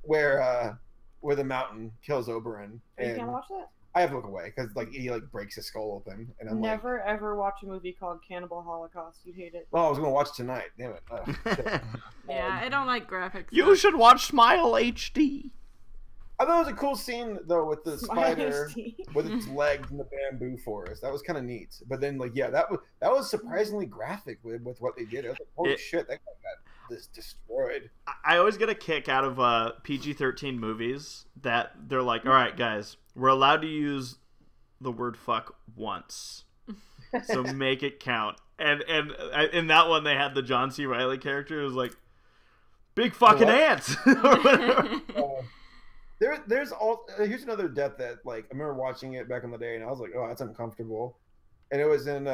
where the mountain kills Oberyn. And you can't watch that? I have to look away because like he like breaks his skull open, and I'm never ever watch a movie called Cannibal Holocaust. You'd hate it. Well, I was gonna watch tonight. Damn it. Yeah, I don't like graphics. You should watch Smile HD. I thought it was a cool scene though with the spider with its legs in the bamboo forest. That was kind of neat. But then like that was surprisingly graphic with what they did. I was like, holy shit, that guy got this destroyed. I always get a kick out of PG-13 movies that they're like, all right, guys, we're allowed to use the word fuck once, so make it count. And in that one, they had the John C. Reilly character who was like, big fucking ants. Here's another death that like I remember watching it back in the day, and I was like, oh, that's uncomfortable. And it was in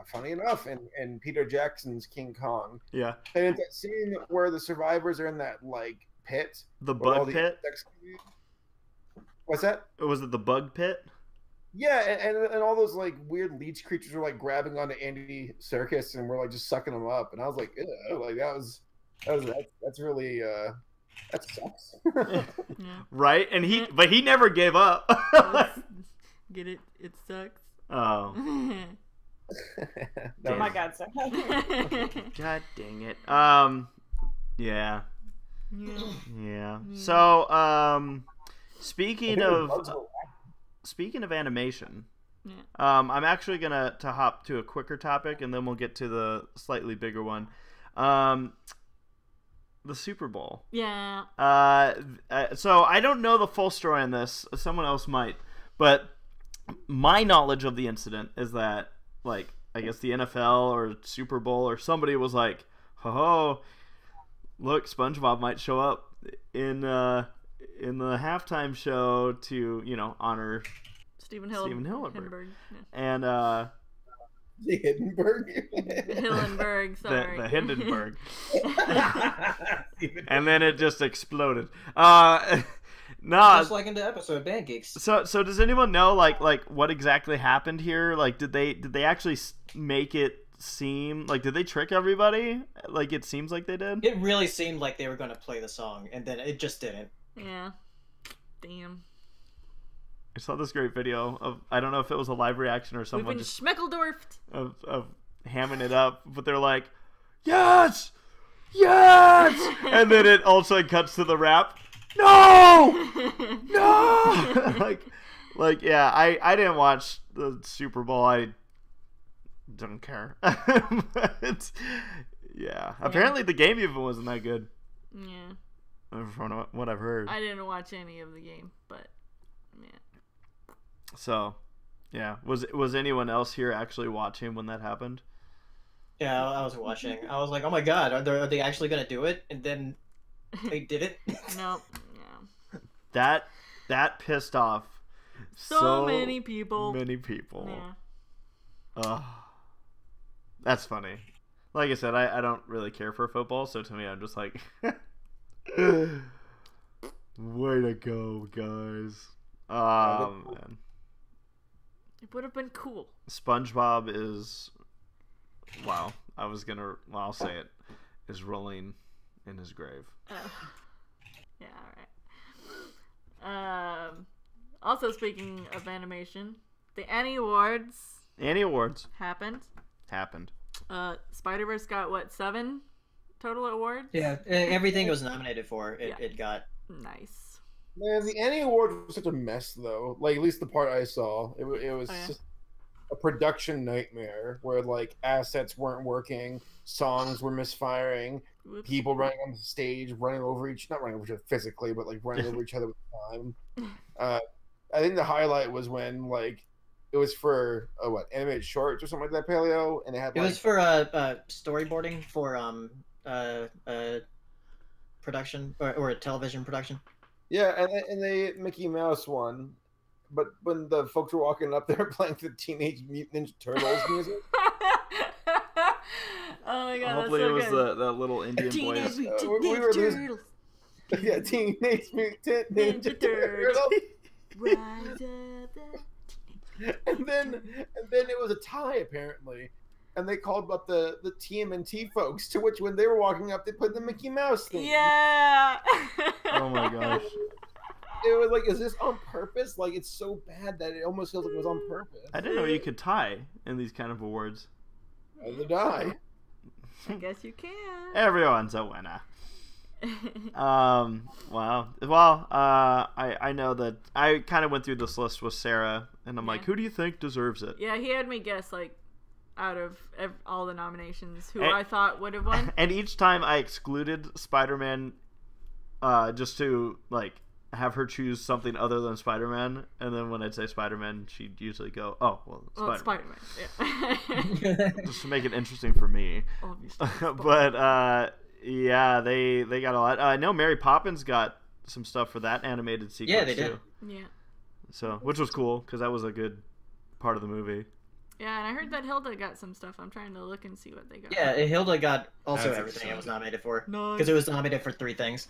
funny enough in Peter Jackson's King Kong. Yeah. And it's that scene where the survivors are in that like pit. The bug pit. What's that? Was it the bug pit? Yeah, and all those like weird leech creatures were like grabbing onto Andy Serkis and were like just sucking him up, and I was like, ew, like that's really that sucks. Right, and he never gave up. Get it? It sucks. Oh. Oh my God, sorry. God dang it. Yeah. So, speaking of animation, I'm actually gonna hop to a quicker topic, and then we'll get to the slightly bigger one. The Super Bowl. Yeah. So I don't know the full story on this. Someone else might, but my knowledge of the incident is that, like, I guess the NFL or Super Bowl or somebody was like, "Ho, look, SpongeBob might show up in the halftime show to honor Stephen Hillenburg." Yeah. And the Hindenburg. Hillenburg, sorry. The Hindenburg. And then it just exploded. No, just like in the episode of Band Geeks. So does anyone know like what exactly happened here? Like, did they actually make it seem like, did they trick everybody? Like, it seems like they did. It really seemed like they were going to play the song, and then it just didn't. Yeah. Damn. I saw this great video of, I don't know if it was a live reaction or someone just Schmeckeldorfed of hamming it up, but they're like, yes, and then it also cuts to the rap. No! like yeah, I didn't watch the Super Bowl. I don't care. But, yeah. Apparently the game even wasn't that good. Yeah. From what I've heard. I didn't watch any of the game, but yeah. So, Yeah. Was anyone else here actually watching when that happened? Yeah, I was watching. I was like, oh my god, are they actually gonna do it? And then they did it. Nope. Yeah. That pissed off so many people. Many people. Yeah. That's funny. Like I said, I don't really care for football, so to me, I'm just like, way to go, guys. Man. It would have been cool. SpongeBob is, wow. I'll say it, is rolling in his grave. Yeah, alright. Also, speaking of animation, the Annie Awards. Annie Awards. Happened. Spider-Verse got, what, 7 total awards? Yeah, everything it was nominated for, it got. Nice. Man, the Annie Award was such a mess, though. Like, at least the part I saw. It was just a production nightmare where, like, assets weren't working, songs were misfiring, people running on the stage, not running over each other physically, but, like, running over each other with time. I think the highlight was when, like, it was for, animated shorts or something like that, Paleo, and it had, It was for, storyboarding for, production, or a television production. Yeah, and they Mickey Mouse won, but when the folks were walking up there playing the Teenage Mutant Ninja Turtles music. Oh my god! Hopefully that's so it was good. that little Indian Teenage voice. Mutant Ninja Turtles. Yeah, Teenage Mutant Ninja Turtles. Rise up. And then it was a tie apparently. And they called up the TMNT folks, to which when they were walking up, they put the Mickey Mouse thing. Yeah. Oh my gosh. It was like, is this on purpose? Like, it's so bad that it almost feels like it was on purpose. I didn't know you could tie in these kind of awards. Rather die. I guess you can. Everyone's a winner. Wow. Well, I know that I kind of went through this list with Sarah, and I'm like, who do you think deserves it? Yeah, he had me guess, like, out of all the nominations, who I thought would have won. And each time I excluded Spider-Man, just to, like, have her choose something other than Spider-Man. And then when I'd say Spider-Man, she'd usually go, oh, well, Spider-Man. Yeah. Just to make it interesting for me. Obviously. But, yeah, they got a lot. I know Mary Poppins got some stuff for that animated sequence, yeah, they too. did. Yeah. So, which was cool, because that was a good part of the movie. Yeah, and I heard that Hilda got some stuff. I'm trying to look and see what they got. Yeah, Hilda got also That's everything it was exciting. nominated for. Nice. Because it was nominated for 3 things.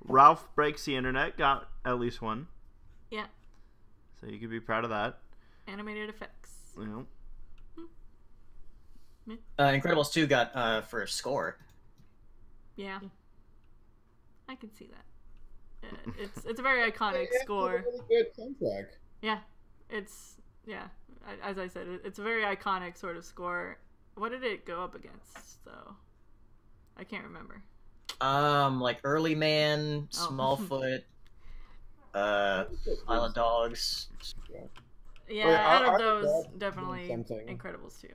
Ralph Breaks the Internet got at least one. Yeah. So you could be proud of that. Animated effects. You know. Incredibles 2 got for score. Yeah. I can see that. It's a very iconic score. It's a really good soundtrack. Yeah. As I said, it's a very iconic sort of score. What did it go up against, though? I can't remember. Like Early Man, Smallfoot, Island Dogs. Yeah, Wait, out of I those, definitely something. Incredibles 2.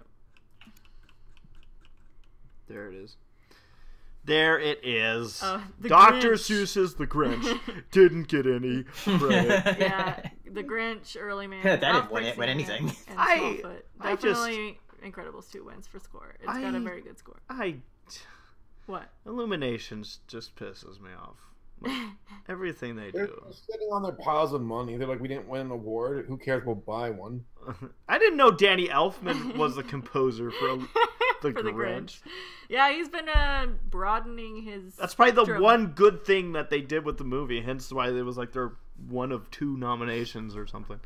There it is. There it is. The Dr. Grinch. Seuss's The Grinch didn't get any credit. Yeah, The Grinch, Early Man. That Ralph didn't win Breaks the anything. Internet, and I Smallfoot. Definitely Incredibles 2 wins for score. It's got a very good score. What? Illuminations just pisses me off. Like, everything they They're do. sitting on their piles of money. They're like, we didn't win an award. Who cares? We'll buy one. I didn't know Danny Elfman was the composer for The For the Grinch. Grinch. Yeah, he's been broadening his. That's probably the spectrum. one good thing that they did with the movie. Hence why it was like they're one of 2 nominations or something.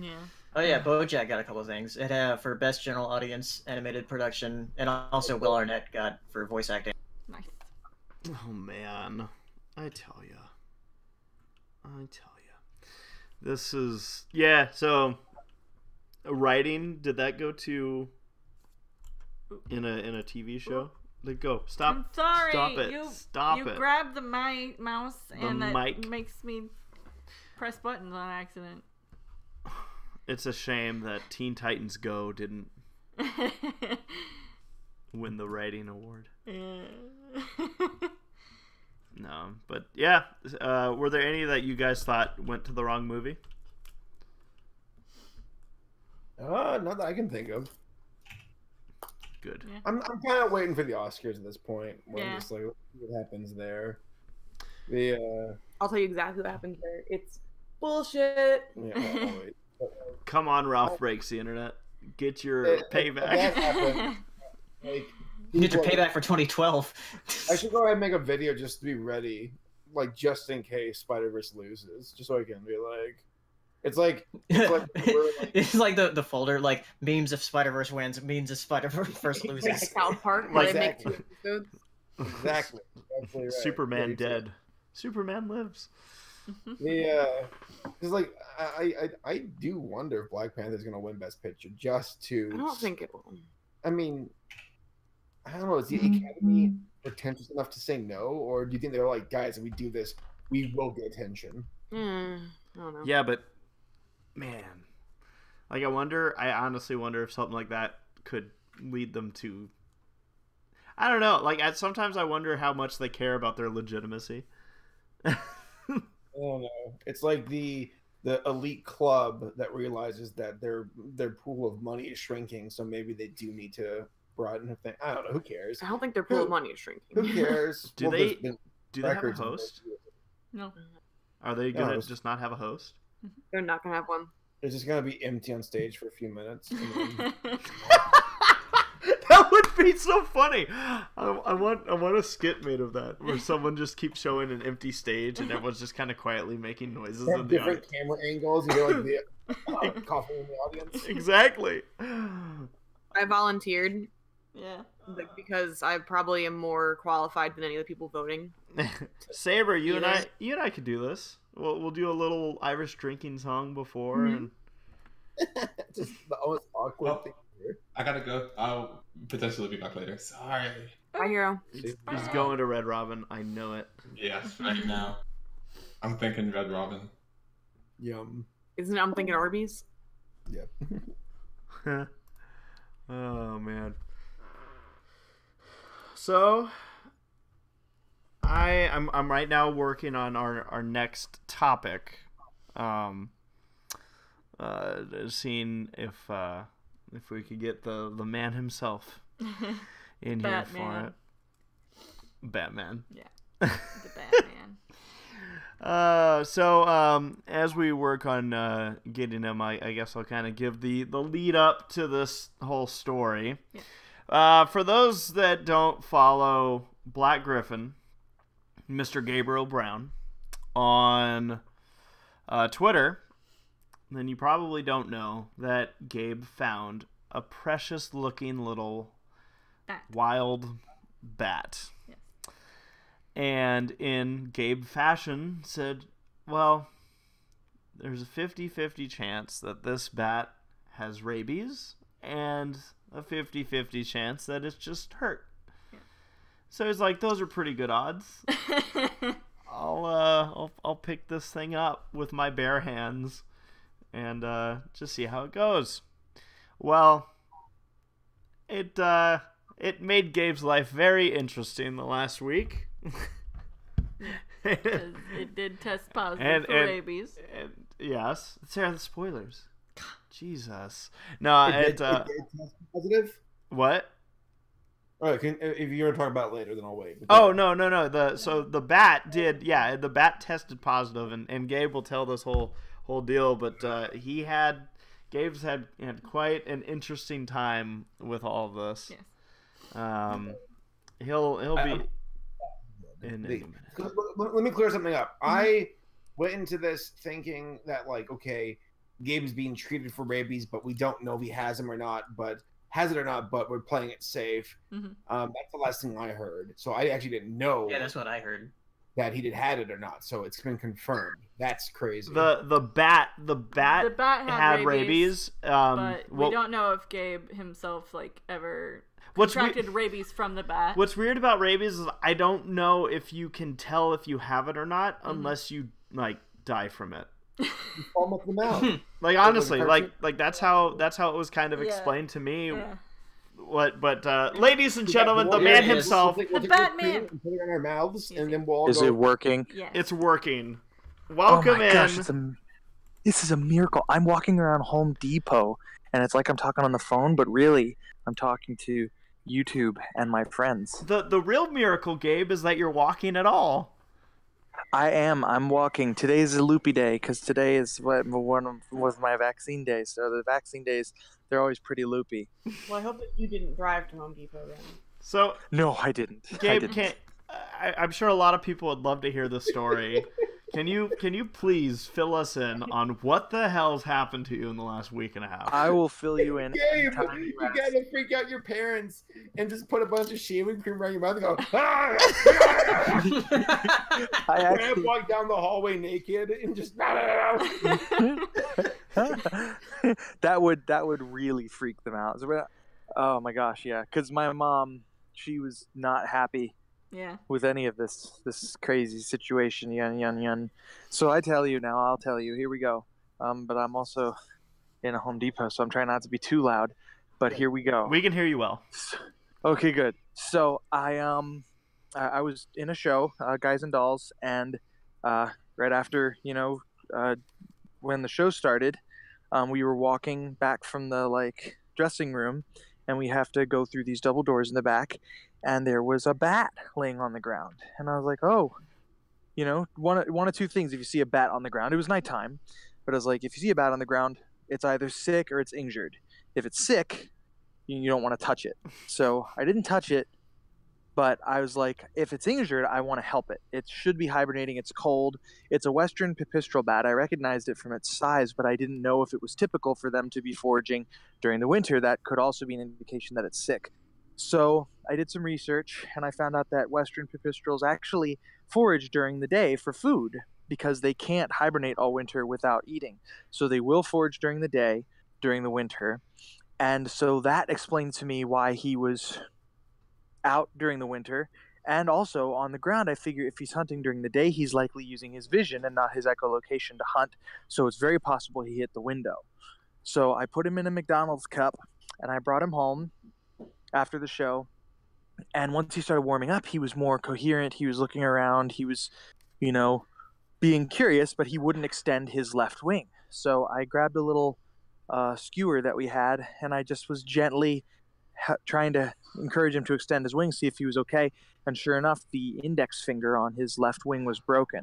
Yeah. Oh yeah, BoJack got a couple of things. It had for best general audience animated production, and also Will Arnett got for voice acting. Nice. Oh man, I tell ya. This is So, writing, did that go to in a TV show? Like, go stop. I'm sorry. Stop it. Stop you it. grabbed the mouse and that mic. makes me press buttons on accident. It's a shame that Teen Titans Go didn't win the writing award. No, but yeah. Were there any that you guys thought went to the wrong movie? Not that I can think of. Good. Yeah. I'm kind of waiting for the Oscars at this point. Where Yeah. I'm just like, what happens there? I'll tell you exactly what happens there. It's bullshit. Yeah, I'll wait. Come on, Ralph breaks the internet. Get your That payback. happened. Like, You get your people- payback for 2012. I should go ahead and make a video just to be ready, like just in case Spider-Verse loses, just so I can be like, it's like we're like, It's like the folder, like memes if Spider-Verse wins, memes if Spider-Verse Like loses. South Park, where Like they make exactly. 2 episodes. exactly. Absolutely right. Superman Yeah, dead. Superman lives. Yeah, because like I do wonder if Black Panther's gonna win Best Picture just to. I don't think it will. I mean, I don't know. Is the Academy pretentious enough to say no, or do you think they're like, guys, if we do this, we will get attention? I don't know. Yeah, but man, like I honestly wonder if something like that could lead them to. I don't know. Like sometimes I wonder how much they care about their legitimacy. I don't know. It's like the elite club that realizes that their pool of money is shrinking, so maybe they do need to broaden a thing. I don't know. Who cares? I don't think their pool of money is shrinking. Who cares? Do there's they been do they have a records of host? No. Are they No, gonna it's- just not have a host? They're not gonna have one. It's just gonna be empty on stage for a few minutes. And then, That would be so funny. I want a skit made of that where someone just keeps showing an empty stage and everyone's just kind of quietly making noises in the different audience. camera angles. You know, like the coughing in the audience. Exactly. I volunteered Yeah. because I probably am more qualified than any of the people voting. Saber, you and Either. I could do this. We'll do a little Irish drinking song before and Just the most awkward Well, thing here. I gotta go. I'll potentially be back later. Sorry. Bye, hero. he's going to Red Robin. I know it. Yes, right now. I'm thinking Red Robin. Yum. Isn't it? I'm thinking Arby's. Yep. Oh man. So I'm right now working on our next topic. Seeing if we could get the man himself in here for Batman. it. Batman. The Batman. So as we work on getting him, I guess I'll kind of give the lead up to this whole story. Yeah. For those that don't follow Black Griffin, Mr. Gabriel Brown, on Twitter, then you probably don't know that Gabe found a precious-looking little Bat. wild bat. Yes. And in Gabe fashion said, well, there's a 50-50 chance that this bat has rabies and a 50-50 chance that it's just hurt. Yeah. So he's like, those are pretty good odds. I'll pick this thing up with my bare hands and just see how it goes. Well, it made Gabe's life very interesting the last week. 'Cause it did test positive for rabies. And yes, Sarah, the spoilers. Jesus, no, It did test positive. what? All right, if you're gonna talk about it later, then I'll wait. Oh no. The bat did, yeah. The bat tested positive, and Gabe will tell this whole deal. But Gabe's had quite an interesting time with all of this. Yes. He'll be in a minute. Let me clear something up. I went into this thinking that, like, okay, Gabe's being treated for rabies, but we don't know if he has them or not. But we're playing it safe. Mm-hmm. That's the last thing I heard. So I actually didn't know. Yeah, that's what I heard. That he had it or not. So it's been confirmed. That's crazy. The bat had rabies. But we don't know if Gabe himself ever contracted rabies from the bat. What's weird about rabies is I don't know if you can tell if you have it or not unless you die from it. You fall off the mouth. Honestly, that's how it was kind of explained to me. Yeah. But ladies and gentlemen, the man himself. The Batman. Put it in our mouths, and then we'll all Is go. it working? Yes. It's working. Welcome oh my in. gosh, this is a miracle. I'm walking around Home Depot, and it's like I'm talking on the phone, but really, I'm talking to YouTube and my friends. The real miracle, Gabe, is that you're walking at all. I am. I'm walking. Today's a loopy day because today is was my vaccine day. So the vaccine days, they're always pretty loopy. Well, I hope that you didn't drive to Home Depot then. So no, I didn't. Gabe, I'm sure a lot of people would love to hear the story. Can you please fill us in on what the hell's happened to you in the last week and a half? I will fill you in. Gabe, you gotta freak out your parents and just put a bunch of shaving cream around your mouth and go. Ah! I actually walk down the hallway naked and just. that would really freak them out. Oh my gosh, yeah, because my mom, she was not happy. Yeah. With any of this crazy situation, yun. So I'll tell you. Here we go. But I'm also in a Home Depot, so I'm trying not to be too loud. But here we go. We can hear you well. Okay, good. So I was in a show, Guys and Dolls, and right after when the show started, we were walking back from the dressing room, and we have to go through these double doors in the back. And there was a bat laying on the ground. And I was like, oh, one of two things. If you see a bat on the ground, it was nighttime. But I was like, if you see a bat on the ground, it's either sick or it's injured. If it's sick, you don't want to touch it. So I didn't touch it. But I was like, if it's injured, I want to help it. It should be hibernating. It's cold. It's a western pipistrelle bat. I recognized it from its size, but I didn't know if it was typical for them to be foraging during the winter. That could also be an indication that it's sick. So I did some research, and I found out that western pipistrelles actually forage during the day for food because they can't hibernate all winter without eating. So they will forage during the day, during the winter. And so that explained to me why he was out during the winter. And also on the ground, I figure if he's hunting during the day, he's likely using his vision and not his echolocation to hunt. So it's very possible he hit the window. So I put him in a McDonald's cup, and I brought him home after the show. And once he started warming up, he was more coherent. He was looking around. He was, being curious, but he wouldn't extend his left wing. So I grabbed a little skewer that we had, and I just was gently trying to encourage him to extend his wing, see if he was okay. And sure enough, the index finger on his left wing was broken.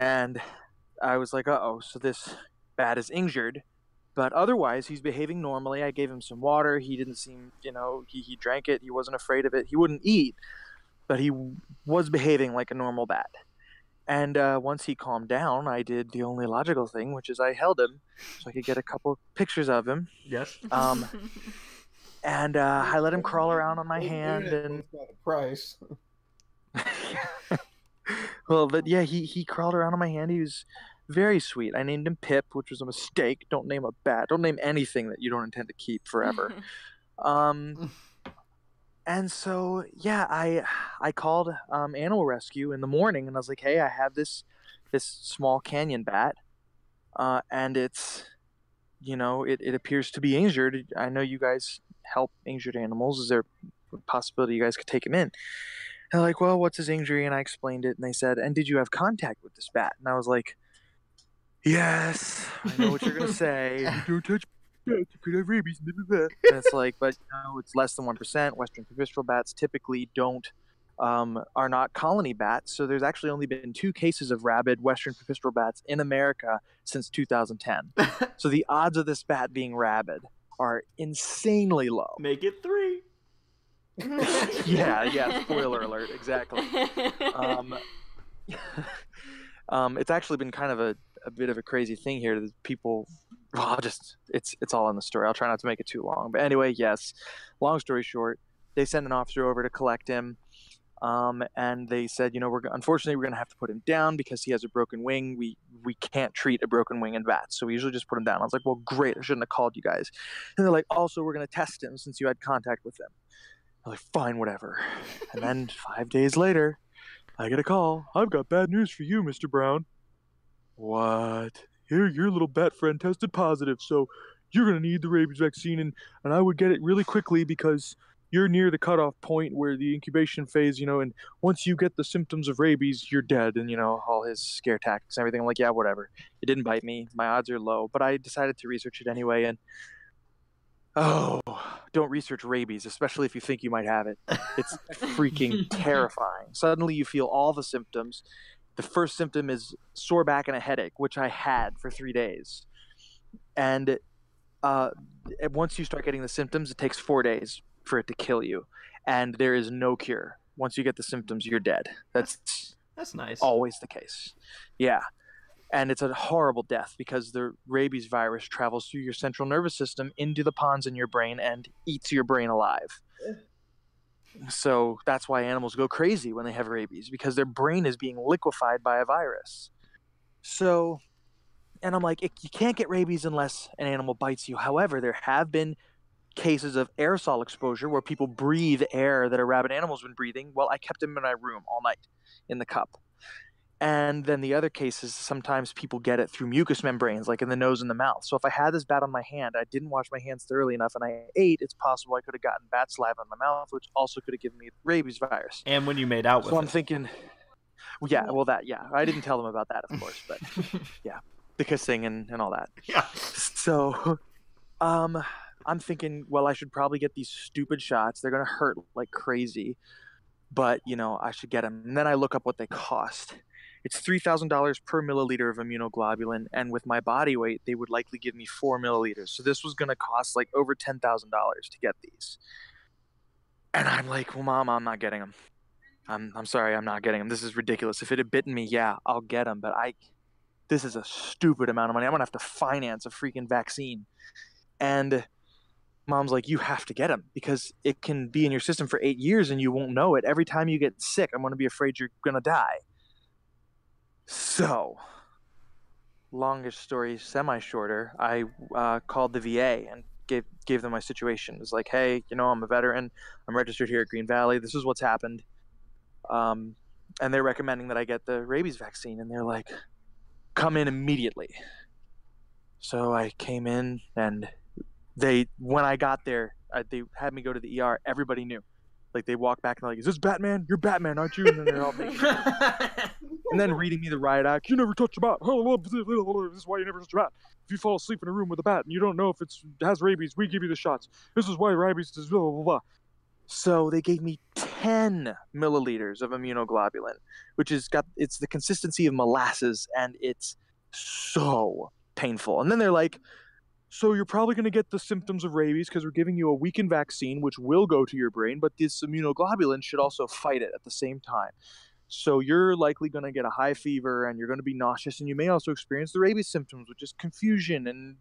And I was like, uh-oh, so this bat is injured. But otherwise, he's behaving normally. I gave him some water. He didn't seem, he drank it. He wasn't afraid of it. He wouldn't eat, but he was behaving like a normal bat. And once he calmed down, I did the only logical thing, which is I held him so I could get a couple pictures of him. Yes. And I let him crawl around on my hand. And not a price. Well, but yeah, he crawled around on my hand. He was very sweet. I named him Pip, which was a mistake. Don't name a bat. Don't name anything that you don't intend to keep forever. And so, yeah, I called Animal Rescue in the morning, and I was like, hey, I have this small canyon bat, and it's, it appears to be injured. I know you guys help injured animals. Is there a possibility you guys could take him in? And they're like, well, what's his injury? And I explained it, and they said, and did you have contact with this bat? And I was like, yes, I know what you're going to say. Don't touch bats, you could have rabies. And it's like, but it's less than 1%. Western pipistrelle bats typically are not colony bats. So there's actually only been 2 cases of rabid Western pipistrelle bats in America since 2010. So the odds of this bat being rabid are insanely low. Make it 3. Yeah, spoiler alert, exactly. It's actually been kind of a bit of a crazy thing here. That people, it's all in the story. I'll try not to make it too long. But anyway, yes, long story short, they sent an officer over to collect him. And they said, unfortunately, we're going to have to put him down because he has a broken wing. We can't treat a broken wing in bats. So we usually just put him down. I was like, well, great. I shouldn't have called you guys. And they're like, also, we're going to test him since you had contact with him. I'm like, fine, whatever. And then 5 days later, I get a call. I've got bad news for you, Mr. Brown. What? Here, your little bat friend tested positive, so you're going to need the rabies vaccine, and I would get it really quickly because you're near the cutoff point where the incubation phase, and once you get the symptoms of rabies, you're dead, and all his scare tactics and everything. I'm like, yeah, whatever. It didn't bite me. My odds are low, but I decided to research it anyway. And don't research rabies, especially if you think you might have it. It's freaking terrifying. Suddenly you feel all the symptoms. The first symptom is sore back and a headache, which I had for 3 days. And once you start getting the symptoms, it takes 4 days for it to kill you. And there is no cure. Once you get the symptoms, you're dead. That's nice. Always the case. Yeah. And it's a horrible death because the rabies virus travels through your central nervous system into the pons in your brain and eats your brain alive. So that's why animals go crazy when they have rabies, because their brain is being liquefied by a virus. So, and I'm like, you can't get rabies unless an animal bites you. However, there have been cases of aerosol exposure where people breathe air that a rabid animal's been breathing. Well, I kept them in my room all night in the cup. And then the other cases, sometimes people get it through mucous membranes, like in the nose and the mouth. So if I had this bat on my hand, I didn't wash my hands thoroughly enough, and I ate, it's possible I could have gotten bat saliva in my mouth, which also could have given me the rabies virus. And when you made out with So it. I'm thinking, I didn't tell them about that, of course, but yeah, the kissing and all that. Yeah. So I'm thinking, well, I should probably get these stupid shots. They're going to hurt like crazy, but, I should get them. And then I look up what they cost. It's $3,000 per milliliter of immunoglobulin, and with my body weight, they would likely give me 4 milliliters. So this was going to cost like over $10,000 to get these. And I'm like, well, Mom, I'm not getting them. I'm sorry, I'm not getting them. This is ridiculous. If it had bitten me, yeah, I'll get them. But this is a stupid amount of money. I'm going to have to finance a freaking vaccine. And Mom's like, you have to get them because it can be in your system for 8 years and you won't know it. Every time you get sick, I'm going to be afraid you're going to die. So, longest story, semi-shorter, I called the VA and gave them my situation. It was like, hey, I'm a veteran. I'm registered here at Green Valley. This is what's happened. And they're recommending that I get the rabies vaccine. And they're like, come in immediately. So I came in, and when I got there, they had me go to the ER. Everybody knew. Like, they walk back and they're like, is this Batman? You're Batman, aren't you? And then they're all making and then reading me the riot act. You never touch a bat. This is why you never touch a bat. If you fall asleep in a room with a bat and you don't know if it has rabies, we give you the shots. This is why rabies is blah, blah, blah. So they gave me 10 milliliters of immunoglobulin, which it's the consistency of molasses, and it's so painful. And then they're like, so you're probably going to get the symptoms of rabies because we're giving you a weakened vaccine, which will go to your brain, but this immunoglobulin should also fight it at the same time. So you're likely going to get a high fever, and you're going to be nauseous, and you may also experience the rabies symptoms, which is confusion and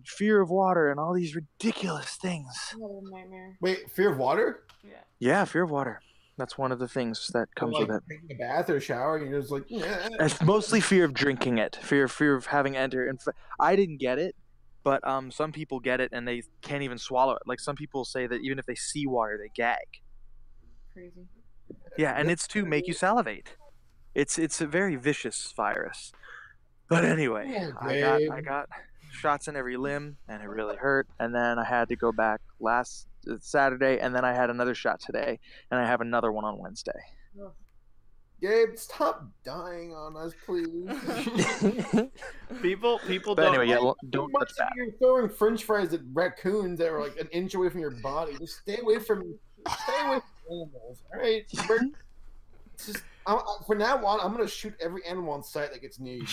fear of water and all these ridiculous things. What a nightmare. Wait, fear of water? Yeah, fear of water. That's one of the things that comes with it. Taking a bath or a shower, and you're just like, It's mostly fear of drinking it, fear of having enter. And I didn't get it. But some people get it and they can't even swallow it. Like, some people say that even if they see water, they gag. Crazy. Yeah, and it's to make you salivate. It's a very vicious virus. But anyway, I got shots in every limb, and it really hurt. And then I had to go back last Saturday, and then I had another shot today, and I have another one on Wednesday. Gabe, stop dying on us, please. People But don't. anyway, yeah, don't touch that. You're throwing French fries at raccoons that are like an inch away from your body. Just stay away from animals. All right. For now on, I'm gonna shoot every animal on sight that gets near you.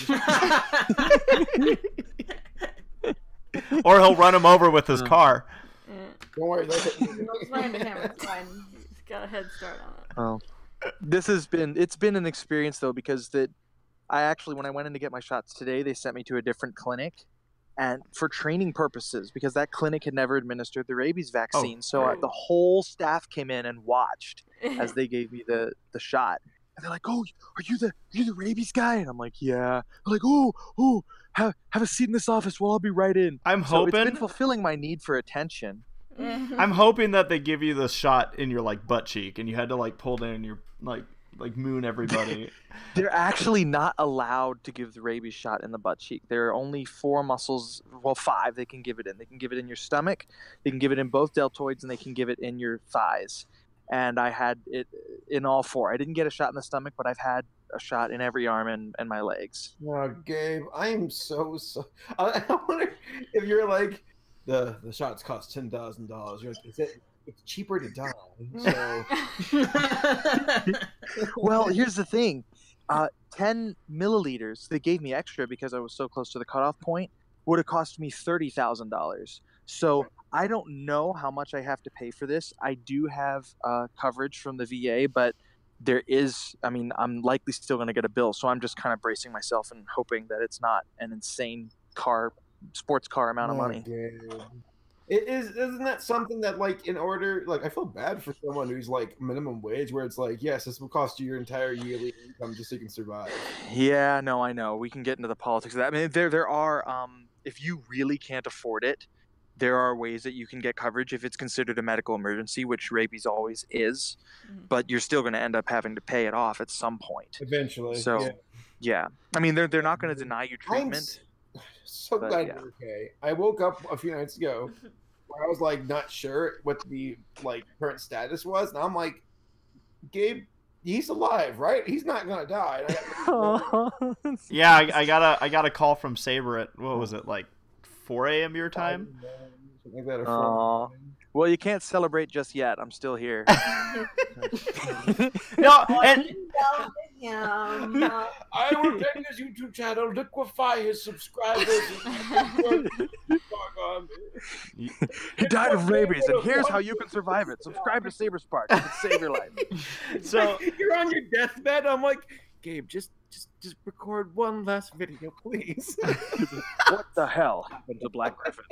Or he'll run him over with his car. Don't worry. It's fine, it's fine. He's got a head start on it. Oh. It's been an experience though, because when I went in to get my shots today, they sent me to a different clinic, and for training purposes, because that clinic had never administered the rabies vaccine. So the whole staff came in and watched as they gave me the shot, and they're like, "Oh, are you the rabies guy?" And I'm like, "Yeah." They're like, "Oh, have a seat in this office. Well, I'll be right in." I'm so hoping it's been fulfilling my need for attention. I'm hoping that they give you the shot in your butt cheek, and you had to pull down your like moon everybody. They're actually not allowed to give the rabies shot in the butt cheek. There are only 4 muscles, well, 5 they can give it in. They can give it in your stomach, they can give it in both deltoids, and they can give it in your thighs. And I had it in all 4. I didn't get a shot in the stomach, but I've had a shot in every arm and my legs. Oh, Gabe, I am so. I wonder if you're like, the shots cost $10,000. You're like, it's cheaper to die. So. Well, here's the thing. 10 milliliters they gave me extra because I was so close to the cutoff point would have cost me $30,000. So I don't know how much I have to pay for this. I do have coverage from the VA, but I'm likely still going to get a bill. So I'm just kind of bracing myself and hoping that it's not an insane sports car amount of money. Isn't that something that, like, in order, like, I feel bad for someone who's like minimum wage, where it's like, yes, this will cost you your entire yearly income just so you can survive. Yeah, no, I know. We can get into the politics of that. I mean, there are, if you really can't afford it, there are ways that you can get coverage if it's considered a medical emergency, which rabies always is, but you're still going to end up having to pay it off at some point. Eventually. So, yeah. I mean, they're not going to deny you treatment. So glad you're okay. I woke up a few nights ago where I was like not sure what the like current status was, and I'm like, Gabe, he's alive, right? He's not gonna die. Yeah, I got a call from Saber at, what was it, like 4 a.m. your time? Like that, well, you can't celebrate just yet. I'm still here. No, and I will take his YouTube channel, liquefy his subscribers. He died of rabies, and here's how you can survive it. Subscribe to SaberSpark. It can save your life. So you're on your deathbed. I'm like, Gabe, just record one last video, please. What the hell happened to Black Griffin?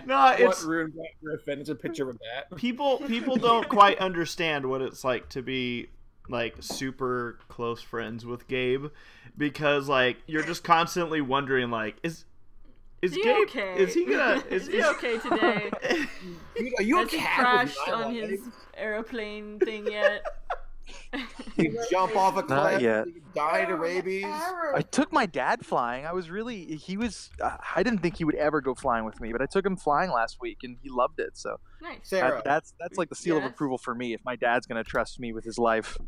No, what ruined Black Griffin? It's a picture of that. People don't quite understand what it's like to be like super close friends with Gabe, because like you're just constantly wondering like, is Gabe okay? Is he okay today? Are you Has he crashed on his airplane thing yet? You jump off a cliff. Not yet. You die to rabies. I took my dad flying. I didn't think he would ever go flying with me, but I took him flying last week and he loved it. So nice. Sarah, that's like the seal of approval for me if my dad's going to trust me with his life.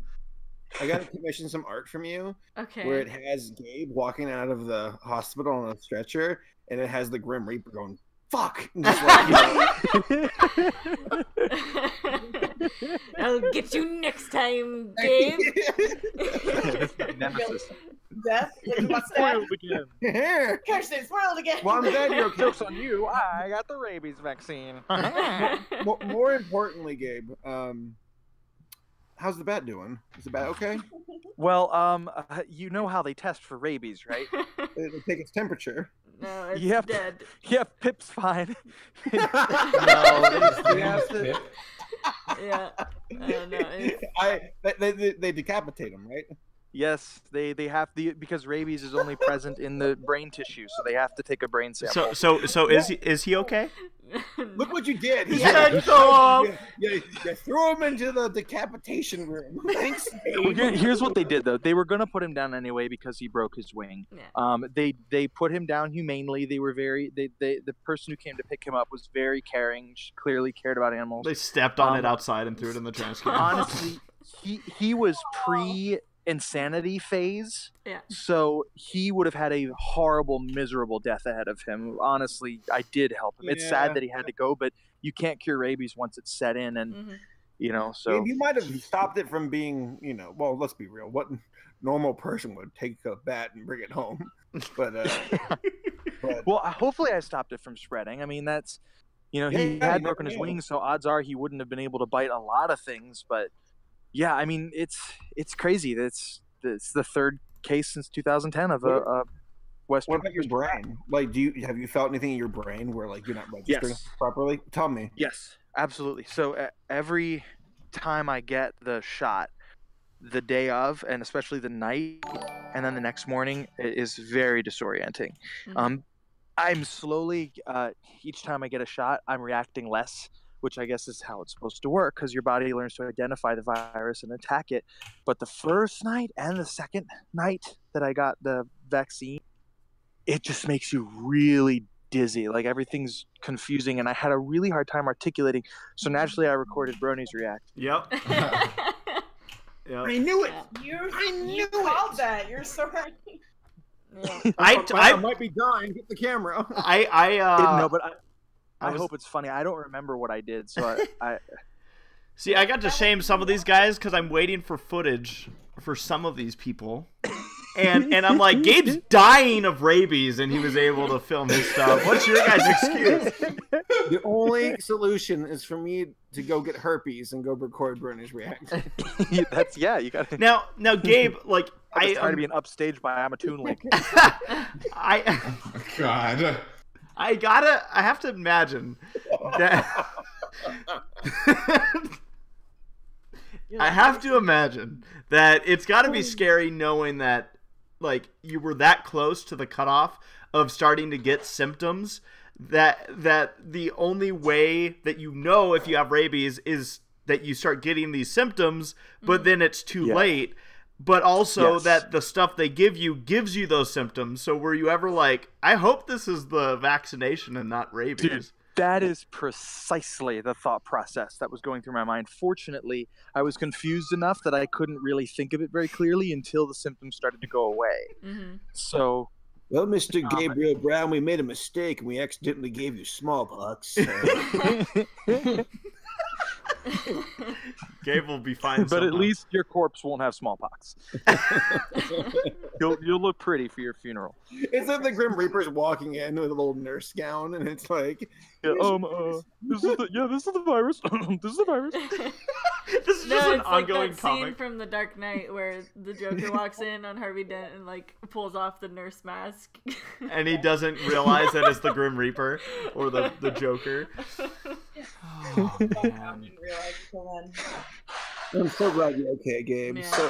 I got to commission some art from you. Okay. Where it has Gabe walking out of the hospital on a stretcher, and it has the Grim Reaper going, "Fuck!" And just like, I'll get you next time, Gabe. Nemesis. Death? What's that? Again. Kirsten, spoiled again. Well, I'm glad you're okay. Joke's on you. I got the rabies vaccine. More importantly, Gabe, how's the bat doing? Is the bat okay? Well, you know how they test for rabies, right? They take its temperature. No, it's Yep. dead. Yeah, Pip's fine. No, they have to. Yeah. No, They decapitate him, right? Yes, they have the because rabies is only present in the brain tissue, so they have to take a brain sample. So is he okay? Look what you did. He said go off. You threw him into the decapitation room. Thanks, Well, here's what they did though. They were gonna put him down anyway because he broke his wing. Yeah. They put him down humanely. They were the person who came to pick him up was very caring. She clearly cared about animals. They stepped on it outside and threw it in the trash can. Honestly, he was pre-insanity phase. Yeah. So he would have had a horrible, miserable death ahead of him. Honestly, I did help him. It's sad that he had to go, but you can't cure rabies once it's set in, and so you might have stopped it from being, well, let's be real. What normal person would take a bat and bring it home? But well, hopefully I stopped it from spreading. I mean, that's he had broken his wings, so odds are he wouldn't have been able to bite a lot of things. But yeah, I mean, it's crazy. It's the third case since 2010 of a Western. What about your brain? Like, have you felt anything in your brain where like you're not registering properly? Tell me. Yes, absolutely. So every time I get the shot, the day of, and especially the night, and then the next morning, it is very disorienting. Mm-hmm. I'm slowly each time I get a shot, I'm reacting less which I guess is how it's supposed to work because your body learns to identify the virus and attack it. But the first night and the second night that I got the vaccine, it just makes you really dizzy. Like everything's confusing, and I had a really hard time articulating. So naturally, I recorded Brony's react. Yep. Yep. I knew it. You called that. You're so right. I might be dying. Get the camera. No, but I hope it's funny. I don't remember what I did, so I see. I got to shame some of these guys because I'm waiting for footage for some of these people, and I'm like, Gabe's dying of rabies, and he was able to film his stuff. What's your guys' excuse? The only solution is for me to go get herpes and go record Bernie's react. you got to. Now, Gabe, like I trying to be an upstage by Amatoon Link. God. I have to imagine that. I have to imagine that it's got to be scary knowing that, like, you were that close to the cutoff of starting to get symptoms. That the only way that you know if you have rabies is that you start getting these symptoms, but then it's too late. But also that the stuff they give you gives you those symptoms. So were you ever like, I hope this is the vaccination and not rabies? Dude, that is precisely the thought process that was going through my mind. Fortunately, I was confused enough that I couldn't really think of it very clearly until the symptoms started to go away. Mm-hmm. So... Well, Mr. Gabriel Brown, we made a mistake and we accidentally gave you smallpox. Gabe will be fine. But at least your corpse won't have smallpox. You'll look pretty for your funeral. It's like the Grim Reaper's walking in with a little nurse gown, and it's like, this is the virus. This is the virus. This is just an ongoing like that comic. scene from The Dark Knight where the Joker walks in on Harvey Dent and like pulls off the nurse mask, and he doesn't realize that it's the Grim Reaper or the Joker. Oh, man. I'm so glad you're okay, Gabe. Yeah. So,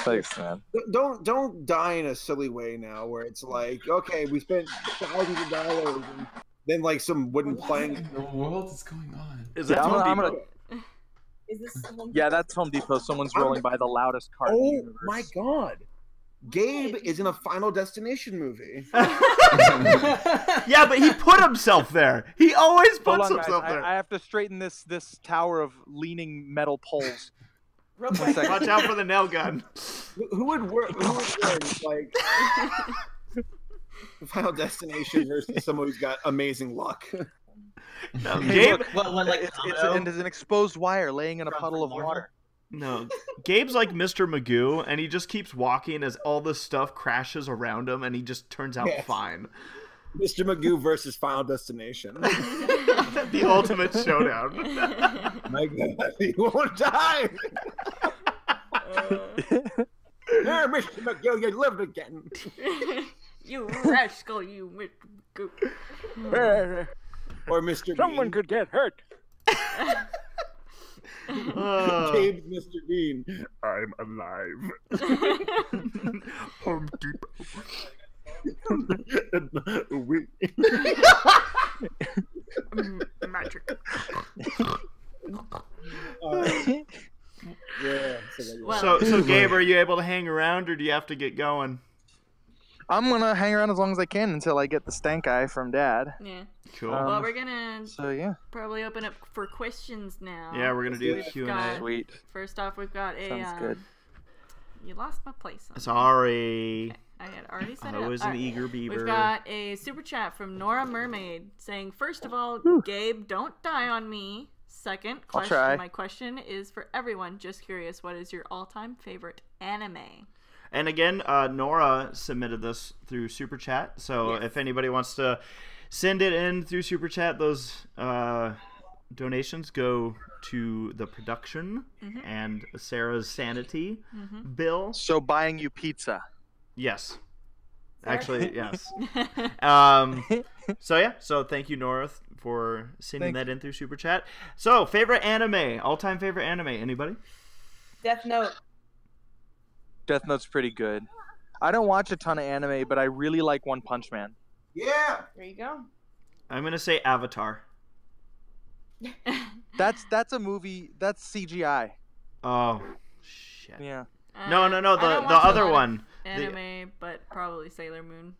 thanks, man. Don't die in a silly way now, where it's like, okay, we spent thousands of dollars, and then like some wooden plank. What in the world is going on? Is that Home Depot? Is this Home Yeah, that's Home Depot. Someone's rolling by the loudest car in the universe. Oh my god. Gabe is in a Final Destination movie. Yeah, but he put himself there. He always puts himself there. I have to straighten this tower of leaning metal poles. Watch out for the nail gun. Who would win, like, Final Destination versus someone who's got amazing luck? No, Gabe, it's an exposed wire laying in a puddle of water. No, Gabe's like Mr. Magoo, and he just keeps walking as all this stuff crashes around him, and he just turns out fine. Mr. Magoo versus Final Destination. The ultimate showdown. My God, he won't die. There, Mr. Magoo, you lived again. You rascal, you Mr. Magoo. Or Mr. Someone Bean. could get hurt. Gabe's Mr. Bean. I'm alive. Home Depot. Magic. So Gabe, are you able to hang around, or do you have to get going? I'm gonna hang around as long as I can until I get the stank eye from Dad. Yeah. Cool. Well, we're gonna probably open up for questions now. Yeah, we're gonna do the Q&A. Sweet. First off, we've got a. Sounds good. You lost my place. Sorry. Okay. I had already set it I up. was an eager beaver. We've got a super chat from Nora Mermaid saying, first of all, Gabe, don't die on me. Second question. I'll try. My question is for everyone. Just curious, what is your all-time favorite anime? And again, Nora submitted this through Super Chat. So if anybody wants to send it in through Super Chat, those donations go to the production and Sarah's sanity bill. So buying you pizza. Yes. Actually, yes. So thank you, Nora, for sending that in through Super Chat. So, favorite anime, all-time favorite anime, anybody? Death Note. Death Note's pretty good. I don't watch a ton of anime, but I really like One Punch Man. Yeah. There you go. I'm going to say Avatar. That's a movie. That's CGI. Oh, shit. Yeah. No, I the don't watch a other lot of one. Anime, but probably Sailor Moon.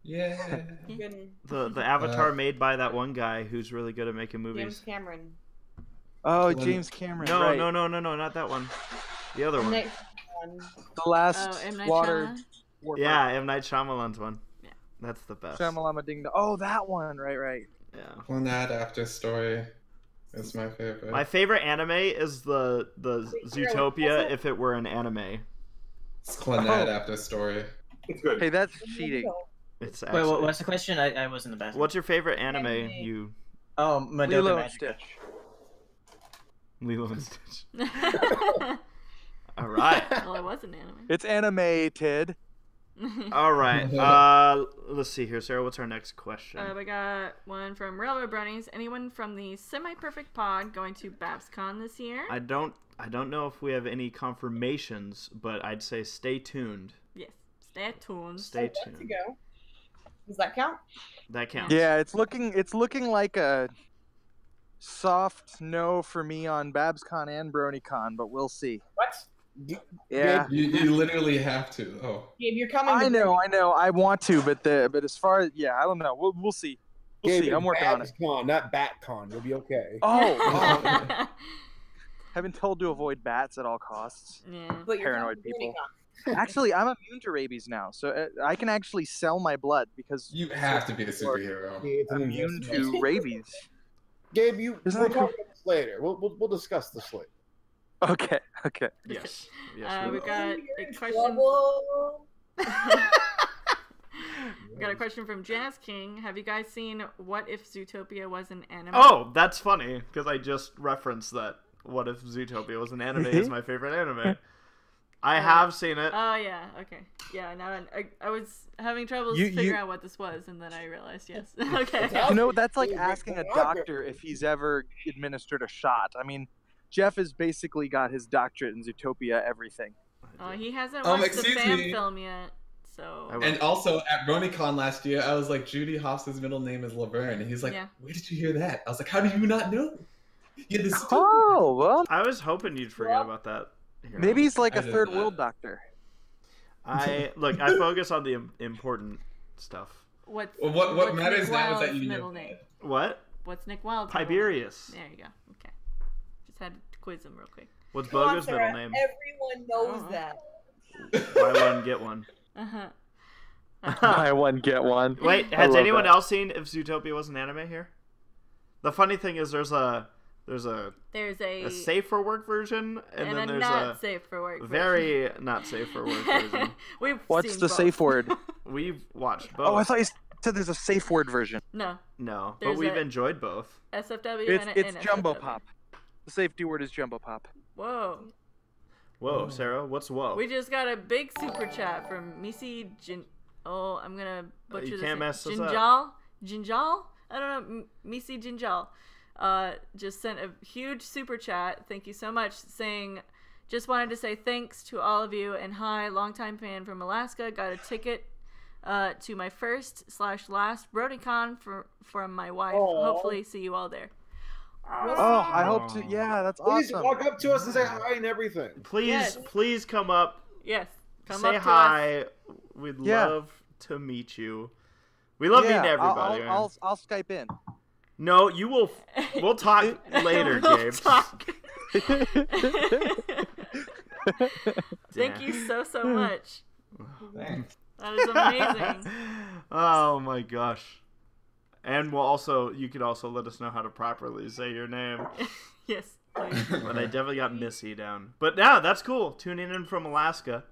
Yeah. The Avatar made by that one guy who's really good at making movies. James Cameron. Oh, James Cameron. No, right. no, not that one. The other one. Next one. The last M. Night water. Shyamalan? Yeah, M. Night Shyamalan's one. Yeah. That's the best. Shyamalama Ding Dong. Oh, that one. Right. Yeah. Clannad After Story is my favorite. My favorite anime is the Zootopia if it were an anime. It's Clannad After Story. It's good. Hey, that's cheating. It's Wait, actually... what's the question? I was in the bathroom. What's your favorite anime? You Oh, Madoka Lilo and Magica. Stitch. Lilo and Stitch. All right. Well, it was an anime. It's animated. All right. Let's see here, Sarah. What's our next question? We got one from Railroad Brownies. Anyone from the Semi-Perfect Pod going to BabsCon this year? I don't know if we have any confirmations, but I'd say stay tuned. Yes. Stay tuned. Stay To tuned. go. Does that count? That counts. Yeah, it's looking like a soft no for me on BabsCon and BronyCon, but we'll see. What? Yeah. You literally have to. Oh. Gabe, you're coming. I know. I want to, but as far as I don't know. We'll see. We'll see. I'm working on it. Con, not BatCon. You'll be okay. Oh, I've been told to avoid bats at all costs. Yeah. But you're Paranoid coming to people. BronyCon. Actually, I'm immune to rabies now, so I can actually sell my blood because You have to be a superhero. It's an immune investment. to rabies. Gabe, Isn't we'll that talk cool? about this later. We'll discuss this later. Okay. Yes. Yes. We will. got a question. Trouble. We got a question from Jazz King. Have you guys seen What If Zootopia Was an Anime? Oh, that's funny because I just referenced that. What if Zootopia was an anime? Is my favorite anime. I have seen it. Oh yeah. Okay. Yeah. Now I was having trouble figuring out what this was, and then I realized yes. Okay. That's like asking a doctor if he's ever administered a shot. I mean, Jeff has basically got his doctorate in Zootopia everything. Oh, he hasn't watched the excuse fan me. film yet, so. And also at BronyCon last year, I was like, Judy Hoffa's middle name is Laverne, and he's like, Yeah. "Where did you hear that?" I was like, "How do you not know?" Yeah, this. Oh well, I was hoping you'd forget about that. Here. maybe he's like I a did third not. world doctor. I focus on the important stuff. What's What matters Nick now is that Wilde's you middle know. name? What? What's Nick Wilde's middle name? Tiberius. There you go. Okay. Just had to quiz him real quick. What's Come on, Bogo's middle Sarah. name? Everyone knows Oh. that. Buy one, get one. Buy one get one. Wait, I has love anyone that. else seen If Zootopia Was an Anime here? The funny thing is there's a There's a safe for work version and then a there's not a safe for work. very not safe for work version. We've What's seen the both. safe word? We've watched both. Oh, I thought you said there's a safe word version. No, No, but There's we've a- enjoyed both. SFW It's and jumbo SFW. pop. The safety word is jumbo pop. Whoa. Whoa, Sarah, what's whoa? We just got a big super chat from Missy Oh, I'm gonna butcher You this. can't mess this Jinjal? I don't know. Missy Jinjal. Just sent a huge super chat. Thank you so much. Saying, just wanted to say thanks to all of you and hi, longtime fan from Alaska. Got a ticket to my first/last BrodyCon from my wife. Aw. Hopefully, see you all there. Oh, I hope to. Yeah, that's Please awesome. walk up to us and say hi and everything. Please, Yes. please come up. Yes, come say up to hi. us. We'd Yeah. love to meet you. We love meeting everybody. man. I'll Skype in. No, you will. We'll talk later, We'll Gabe. talk. Thank Damn. you so much. Thanks. That is amazing. Oh my gosh. And you could also let us know how to properly say your name. Yes, please. But I definitely got Missy down. But yeah, that's cool. Tuning in from Alaska.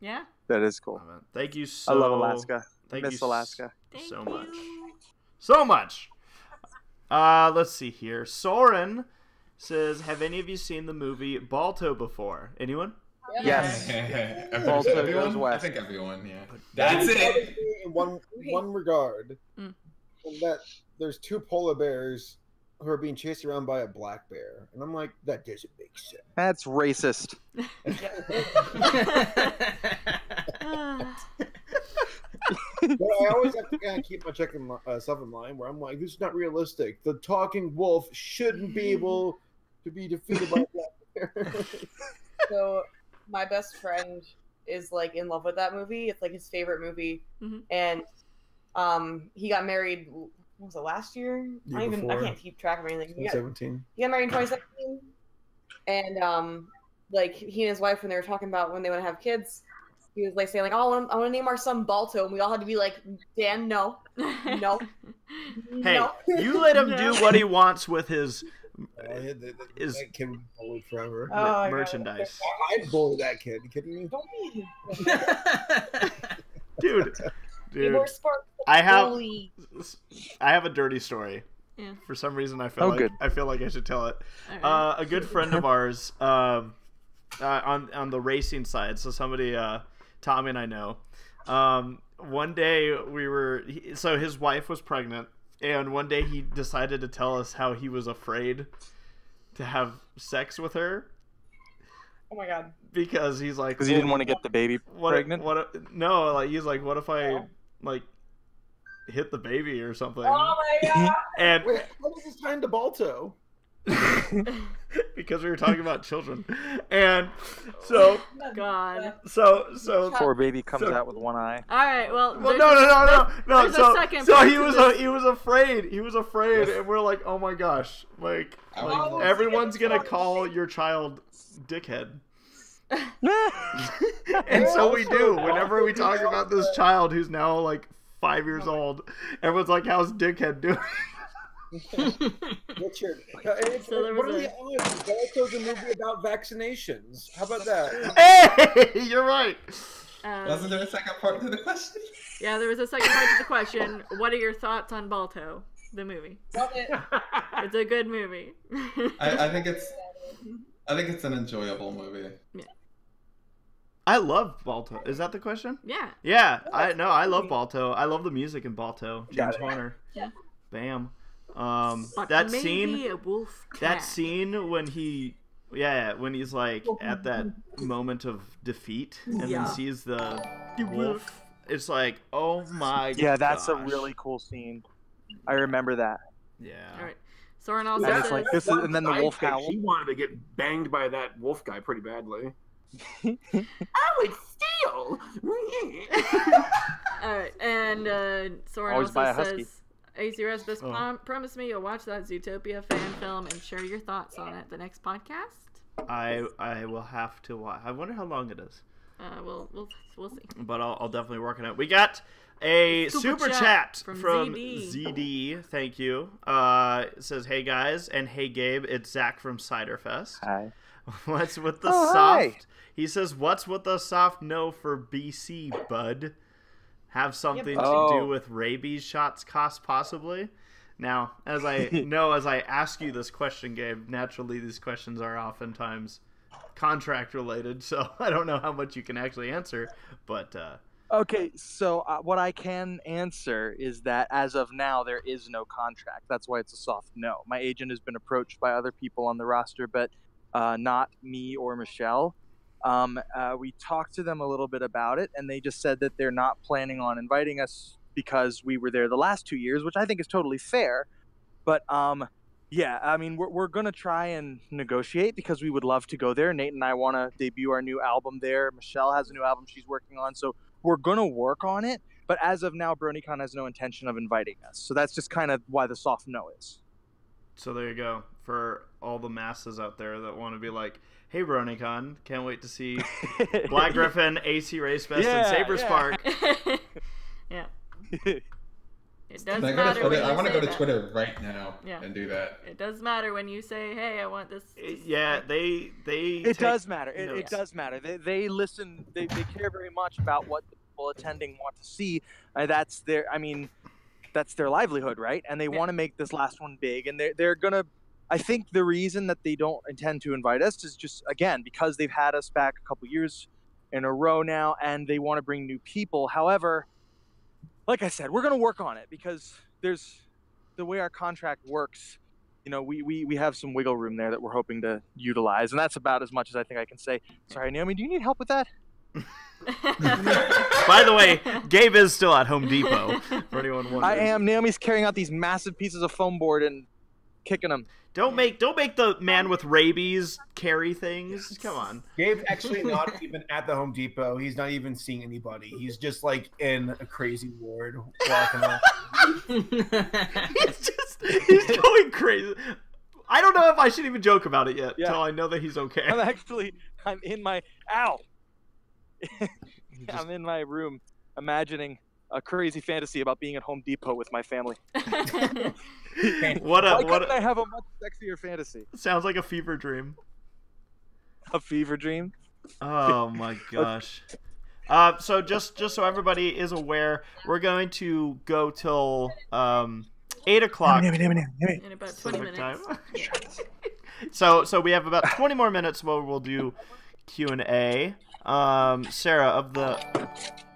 Yeah. That is cool. Thank you so I love Alaska. Thank Miss you Alaska. Thank so you. much. So much. Let's see here. Soren says, have any of you seen the movie Balto before? Anyone? Yes. Also, goes everyone? I west. think everyone, yeah. That's it. In one regard, Mm. in that there's two polar bears who are being chased around by a black bear, and I'm like, that doesn't make sense. That's racist. But I always have to kind of keep myself in line where I'm like, this is not realistic. The talking wolf shouldn't be able to be defeated by a black bear. So my best friend is like in love with that movie. It's like his favorite movie, and he got married. What was it, last year? I can't keep track of anything. 2017. He got married in 2017, and like he and his wife, when they were talking about when they want to have kids, he was like saying like, "Oh, I want to name our son Balto," and we all had to be like, "Dan, no, no." Hey, no. you let him do what he wants with his that kid would be bullied forever. Merchandise. I'd bully that kid. You kidding me? Don't be. Dude. I have a dirty story. Yeah. For some reason, I feel like I should tell it. Right. A good friend of ours, on the racing side, so somebody, Tommy and I know. One day so his wife was pregnant, and one day he decided to tell us how he was afraid to have sex with her. Oh my god! Because he's like, because he didn't want to get the baby pregnant. He's like, what if I like hit the baby or something? Oh my god! And wait, what is this time to Balto? Because we were talking about children, and so so poor baby comes out with one eye. All right, well no. So he was afraid, and we're like, oh my gosh, like everyone's gonna call your child dickhead. And so we do whenever we talk about this child who's now like 5 years old. Everyone's like, how's dickhead doing? Richard, what are the odds? Balto's a movie about vaccinations. How about that? Hey, you're right. Wasn't there a second part to the question? Yeah, there was a second part to the question. What are your thoughts on Balto, the movie? Love it. It's a good movie. I think it's an enjoyable movie. Yeah. I love Balto. Is that the question? Yeah. Yeah, I love Balto. I love the music in Balto. James Horner. Yeah. Bam. But that maybe scene. A wolf cat. That scene when when he's like at that moment of defeat and then sees the wolf. It's like, oh my god. Yeah, that's a really cool scene. I remember that. Yeah. All right. Soren also and says, it's like this is, and then the wolf howl. She wanted to get banged by that wolf guy pretty badly. I would steal. All right, and Soren Always buy a also husky. says, ACRacebest, promise me you'll watch that Zootopia fan film and share your thoughts on it the next podcast. I will have to watch. I wonder how long it is. We'll see. But I'll definitely work on it. We got a super chat from ZD. Thank you. It says, hey guys, and hey Gabe, it's Zach from Ciderfest. Hi. What's with the soft? Hi. He says, what's with the soft no for BC, bud? Have something to do with rabies shots cost possibly? Now, as I ask you this question, Gabe, naturally these questions are oftentimes contract related, so I don't know how much you can actually answer, but okay, so what I can answer is that as of now there is no contract. That's why it's a soft no. My agent has been approached by other people on the roster, but not me or Michelle. We talked to them a little bit about it, and they just said that they're not planning on inviting us because we were there the last 2 years, which I think is totally fair. But yeah, I mean, we're gonna try and negotiate because we would love to go there. Nate and I want to debut our new album there. Michelle has a new album she's working on, so we're gonna work on it. But as of now, BronyCon has no intention of inviting us, so that's just kind of why the soft no is. So there you go for all the masses out there that want to be like, hey, BronyCon, can't wait to see Black Griffin, ACRacebest, and SaberSpark. Yeah. It does matter. I want to go to Twitter right now and do that. It does matter when you say, hey, I want this. Yeah, they. It does matter. It does matter. They listen. They care very much about what the people attending want to see. That's their. I mean, that's their livelihood, right? And they want to make this last one big, and they're gonna. I think the reason that they don't intend to invite us is just, again, because they've had us back a couple years in a row now, and they want to bring new people. However, like I said, we're going to work on it because there's the way our contract works. You know, we have some wiggle room there that we're hoping to utilize, and that's about as much as I think I can say. Sorry, Naomi, do you need help with that? By the way, Gabe is still at Home Depot. For anyone wondering, I am. Naomi's carrying out these massive pieces of foam board and kicking them. Don't make the man with rabies carry things. Come on. Gabe's actually not even at the Home Depot. He's not even seeing anybody. He's just like in a crazy ward walking around. He's going crazy. I don't know if I should even joke about it yet until I know that he's okay. I'm in my I'm in my room imagining a crazy fantasy about being at Home Depot with my family. Why couldn't I have a much sexier fantasy? Sounds like a fever dream. A fever dream? Oh my gosh. So just so everybody is aware, we're going to go till 8 o'clock. In about 20 minutes. So we have about 20 more minutes where we'll do Q&A. Sarah, of the...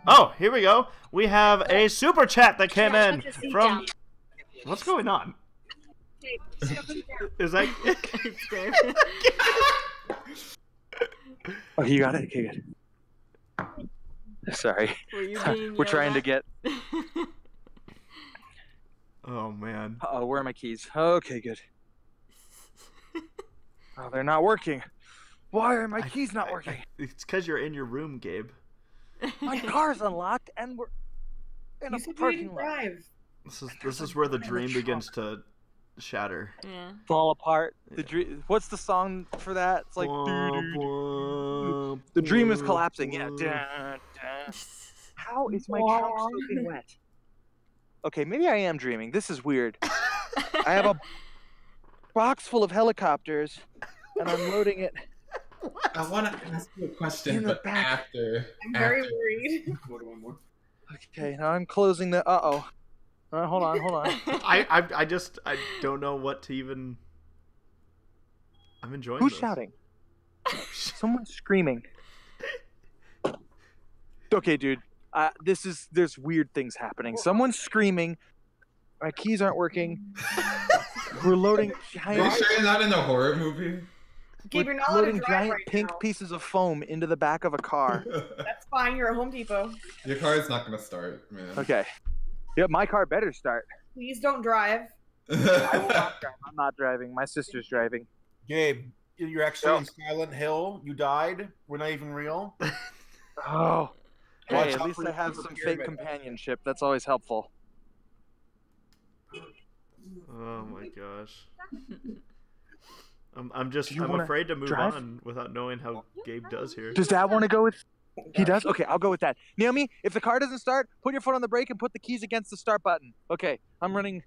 Oh, here we go. We have a super chat that came in from... What's going on? Is that... Oh, you got it? Okay, good. Sorry. We're trying to get... Oh, man. Uh-oh, where are my keys? Okay, good. Oh, they're not working. Why are my keys not working? It's because you're in your room, Gabe. My car's unlocked, and we're in a parking lot. This is where the dream begins to shatter. Yeah. Fall apart. The dream. What's the song for that? It's like the dream is collapsing. Yeah. How is my couch soaking wet? Okay, maybe I am dreaming. This is weird. I have a box full of helicopters, and I'm loading it. I want to ask you a question, but after. I'm very worried. Okay, now I'm closing the. Hold on. I don't know what to even. I'm enjoying. Who's this. shouting? Someone's screaming. Okay, dude. There's weird things happening. Someone's screaming. My keys aren't working. We're loading giant. Are you sure you're not in a horror movie? Gabe, you're not loading allowed to drive giant right pink now. pieces of foam into the back of a car. That's fine. You're at Home Depot. Your car is not gonna start, man. Okay. Yeah, my car better start. Please don't drive. I will not drive. I'm not driving. My sister's driving. Gabe, you're actually in Silent Hill. You died. We're not even real. Oh. Watch Hey, at out least for I have the some fake pyramid. companionship. That's always helpful. Oh my gosh. I'm wanna afraid to move drive? on without knowing how Gabe does here. Does Dad want to go with? He does? Okay, I'll go with that. Naomi, if the car doesn't start, put your foot on the brake and put the keys against the start button. Okay, I'm running.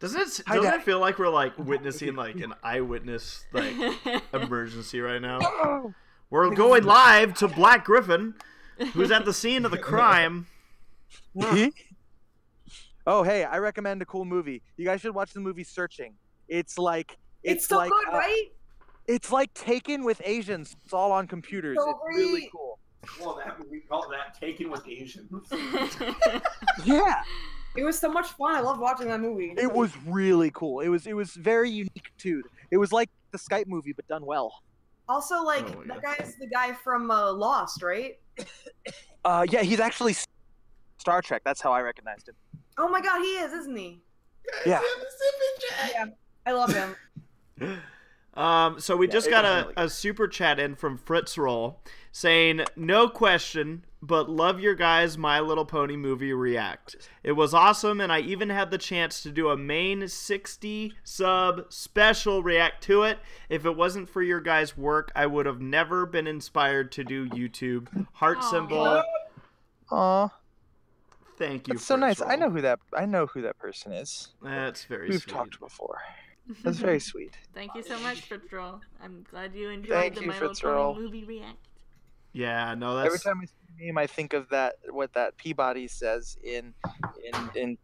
Doesn't it feel like we're like witnessing like an eyewitness like emergency right now? We're going live to Black Griffin, who's at the scene of the crime. Oh, hey, I recommend a cool movie. You guys should watch the movie Searching. It's so like, good, right? It's like Taken with Asians. It's all on computers. So it's really cool. Well, we call that Taken with Asians. Yeah. It was so much fun. I loved watching that movie. It was really cool. It was very unique too. It was like the Skype movie, but done well. Also, like, that guy's the guy from Lost, right? Yeah, he's actually Star Trek. That's how I recognized him. Oh my god, he is, isn't he? Yeah. Yeah, I love him. So we just got a super chat in from Fritz Roll saying, no question, but love your guys' My Little Pony movie react. It was awesome, and I even had the chance to do a main 60 sub special react to it. If it wasn't for your guys' work, I would have never been inspired to do YouTube. Heart symbol. Aw. Thank you. That's so nice. I know who that person is. That's very We've sweet. talked before. That's very sweet. Thank you so much, Fitzroll. I'm glad you enjoyed Thank the you, My Little Fitzroll. Pony movie react. Yeah, no, that's... Every time I see the name, I think of what that Peabody says in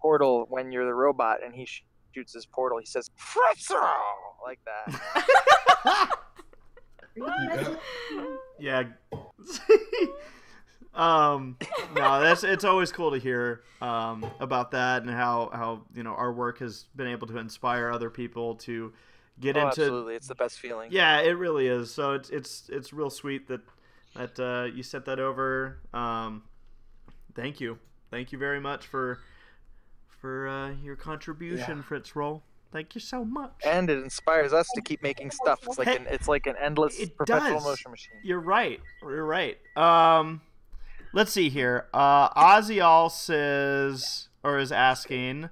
Portal when you're the robot and he shoots his portal. He says, Fritzo! Like that. Yeah. No, it's always cool to hear about that and how our work has been able to inspire other people to get into. Absolutely, it's the best feeling. Yeah, it really is. So it's real sweet that that you sent that over. Thank you very much for your contribution, Fritz Roll. Thank you so much. And it inspires us to keep making stuff. It's like an endless perpetual motion machine. You're right. Let's see here. Ozial says, or is asking,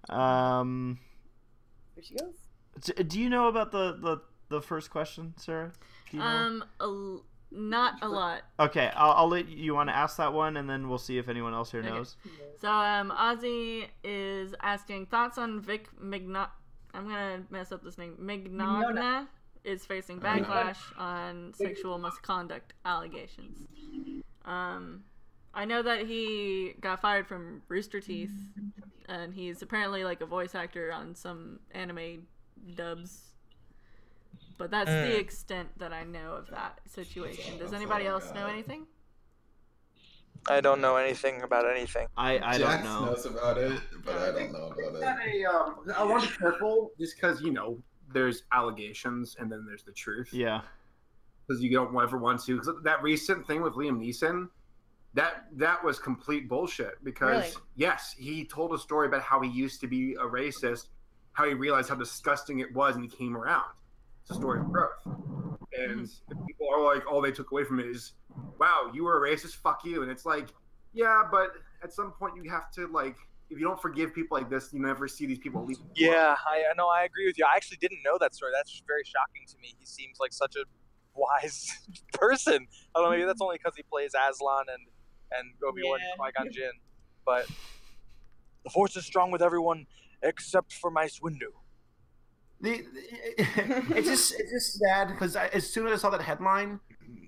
Here she goes. do you know about the first question, Sarah? Do you know? Not a lot. Okay, I'll let you want to ask that one, and then we'll see if anyone else here knows. So Ozzy is asking thoughts on Vic I'm gonna mess up this name. Mignogna is facing backlash on sexual misconduct allegations. I know that he got fired from Rooster Teeth, and he's apparently like a voice actor on some anime dubs. But that's the extent that I know of that situation. Does anybody else know anything? I don't know anything about anything. I don't Jax know. knows about it, but I don't know about it. I want to be careful just because, there's allegations and then there's the truth. Yeah. Because you don't ever want to. Because that recent thing with Liam Neeson, that was complete bullshit. Because, Really? yes, he told a story about how he used to be a racist, how he realized how disgusting it was, and he came around. It's a story of growth. And if people are like, all they took away from it is, wow, you were a racist, fuck you. And it's like, yeah, but at some point you have to, like, if you don't forgive people like this, you never see these people leave. Yeah, I know. I agree with you. I actually didn't know that story. That's very shocking to me. He seems like such a wise person. I don't know. Maybe that's only because he plays Aslan and Obi-Wan Qui-Gon Jinn. But the Force is strong with everyone except for Mace Windu. It's just sad because as soon as I saw that headline,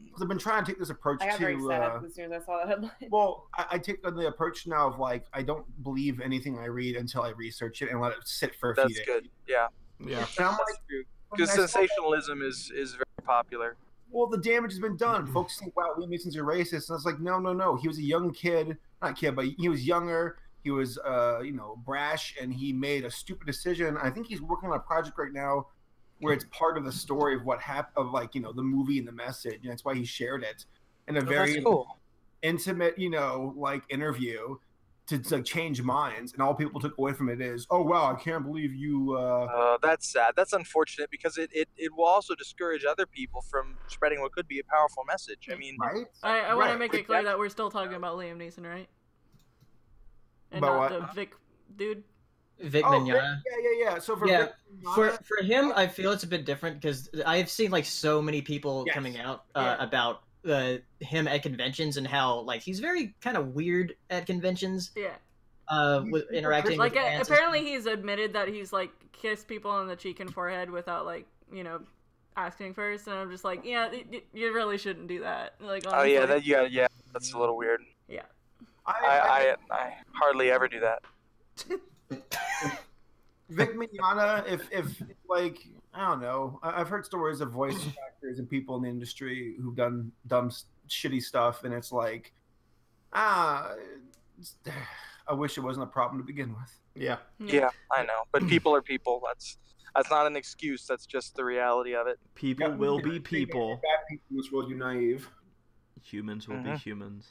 because I've been trying to take this approach I got very to. sad as soon as I saw that headline. Well, I take the approach now of like I don't believe anything I read until I research it and let it sit for a few days. That's good. Yeah. Yeah. And I'm like, because sensationalism is very popular. well, the damage has been done. Folks think, wow, Liam Neeson's a racist, and I was like, no. He was a young kid, not kid, but he was younger. He was, brash, and he made a stupid decision. I think he's working on a project right now where it's part of the story of what happened, of like, the movie and the message, and that's why he shared it in a very intimate, interview to change minds. And all people took away from it is, oh wow, I can't believe you. That's sad. That's unfortunate because it will also discourage other people from spreading what could be a powerful message. I mean, right? I want to make it clear that we're still talking about Liam Neeson, right? And not the Vic dude. Vic Mignogna. Yeah. So for for him, I feel it's a bit different because I've seen like so many people coming out about him at conventions and how like he's very kind of weird at conventions. Yeah. With interacting like with fans. apparently he's admitted that he's like kissed people on the cheek and forehead without like asking first, and I'm just like, yeah, you really shouldn't do that. Like, honestly. Oh yeah, that's a little weird. Yeah. I hardly ever do that. Vic Mignogna, if like, I don't know, I've heard stories of voice actors and people in the industry who've done dumb, shitty stuff, and it's like, I wish it wasn't a problem to begin with. Yeah, I know, but people are people. That's not an excuse. That's just the reality of it. People will be people. Bad people in this world, you naive. Humans will be humans.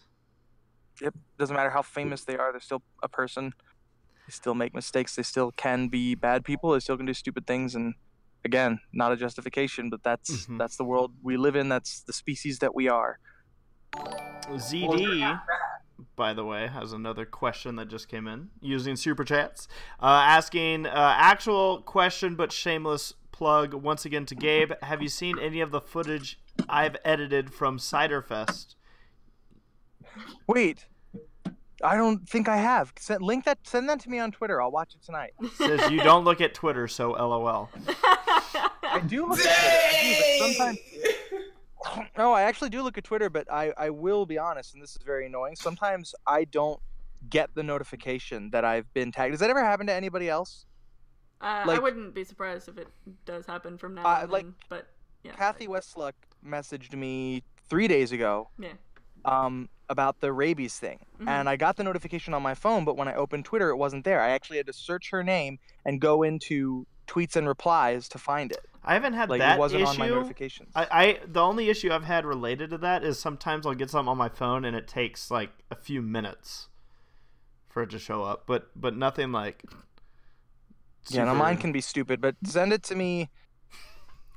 Yep. Doesn't matter how famous they are. They're still a person. They still make mistakes. They still can be bad people. They still can do stupid things. And again, not a justification, but that's the world we live in. That's the species that we are. ZD, by the way, has another question that just came in using Super Chats. Asking, actual question but shameless plug once again to Gabe. Have you seen any of the footage I've edited from Ciderfest? Wait, I don't think I have. Send that to me on Twitter. I'll watch it tonight. Says you don't look at Twitter, so LOL. I do look at Twitter, but sometimes. No, I actually do look at Twitter, but I will be honest, and this is very annoying. Sometimes I don't get the notification that I've been tagged. Does that ever happen to anybody else? I wouldn't be surprised if it does happen from now on. But yeah. Kathy Westluck messaged me 3 days ago. Yeah. About the rabies thing, and I got the notification on my phone, but when I opened Twitter, it wasn't there. I actually had to search her name and go into tweets and replies to find it. I haven't had Like, that it wasn't issue. on my notifications. The only issue I've had related to that is sometimes I'll get something on my phone and it takes like a few minutes for it to show up, but nothing like. Yeah, no, mine can be stupid, but send it to me.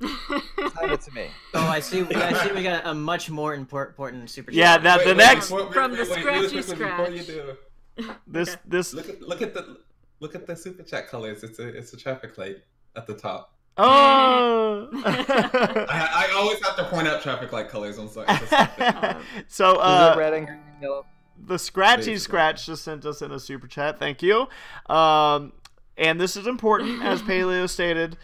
Send it to me. Oh, I see. We got a much more important super chat. Yeah, that the next from the scratchy scratch. Before you do, this look at the super chat colors. It's a traffic light at the top. Oh! I always have to point out traffic light colors. I'm sorry. So, Is it red and yellow? The Scratchy Scratch just sent us in a super chat. Thank you. And this is important, as Paleo stated.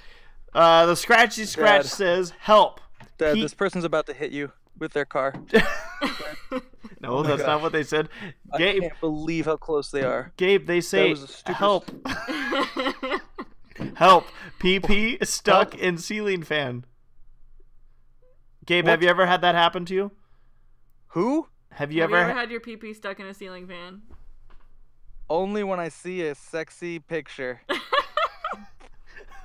The Scratchy Scratch says, "Help." Dad, this person's about to hit you with their car. No, that's not what they said. Gabe, I can't believe how close they are. Gabe, they say, "Help." Help. PP stuck in ceiling fan. Gabe, have you ever had that happen to you? Who? Have you Have ever you ever had your PP stuck in a ceiling fan? Only when I see a sexy picture.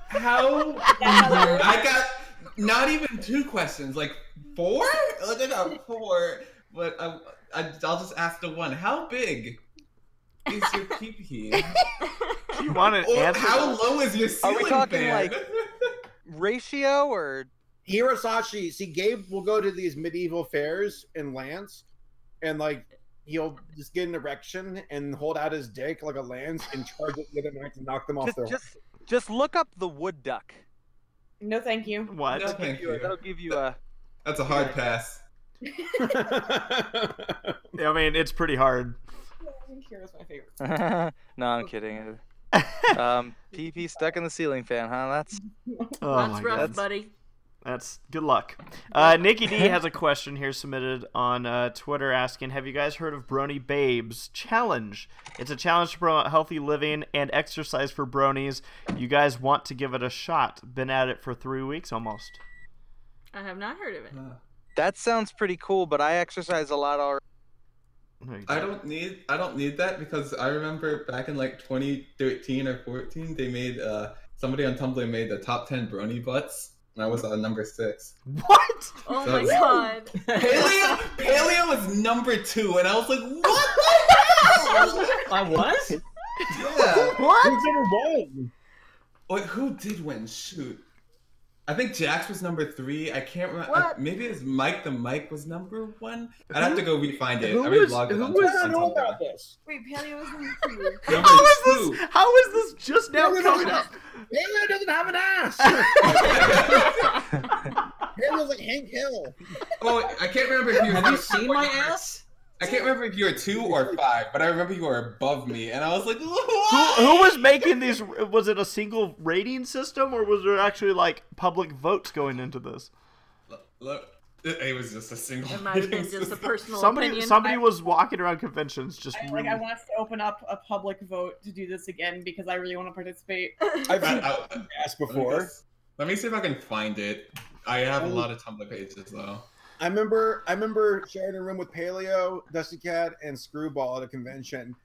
How? I got not even 2 questions, like 4? Like I got 4, but I'll just ask the one. How big is your PP? You want an answer? How low is your ceiling Are we talking fan? like ratio or? Hirasashi, see, Gabe will go to these medieval fairs in Lance, and like he'll just get an erection and hold out his dick like a lance and charge it with a knife to knock them off their. Just look up the wood duck. No, thank you. What? No, thank you. That'll give you a. That's a hard pass. I mean, it's pretty hard. Kira's my favorite. No, I'm kidding. PP stuck in the ceiling fan, huh? That's That's rough, buddy. That's good luck. Nikki D has a question here submitted on Twitter asking, have you guys heard of Brony Babes Challenge? It's a challenge to promote healthy living and exercise for bronies. You guys want to give it a shot. Been at it for 3 weeks almost. I have not heard of it. That sounds pretty cool, but I exercise a lot already. I don't need that because I remember back in like 2013 or 14 they made somebody on Tumblr made the top 10 brony butts. And I was number 6. What? Oh my god. Paleo was number 2, and I was like, what the hell? I was? Yeah. What? Who did win? Wait, who did win? Shoot. I think Jax was number 3. I can't remember. What? Maybe it was Mike the Mike was number 1. I'd have to go refind it. Who I was logged it on I know Tumblr. about this? Wait, Paleo was number 2. How is this just now coming up? Paleo doesn't have an ass. Paleo's like Hank Hill. Oh, I can't remember if you Have you seen my ass? I can't remember if you were 2 or 5, but I remember you were above me, and I was like, Who was making these? Was it a single rating system, or was there actually like public votes going into this? Look, it was just a single. It might have been just a personal Somebody opinion. was walking around conventions just. I want us to open up a public vote to do this again because I really want to participate. I've seen ass before. Let me see if I can find it. I have a lot of Tumblr pages though. I remember sharing a room with Paleo, Dusty Cat, and Screwball at a convention,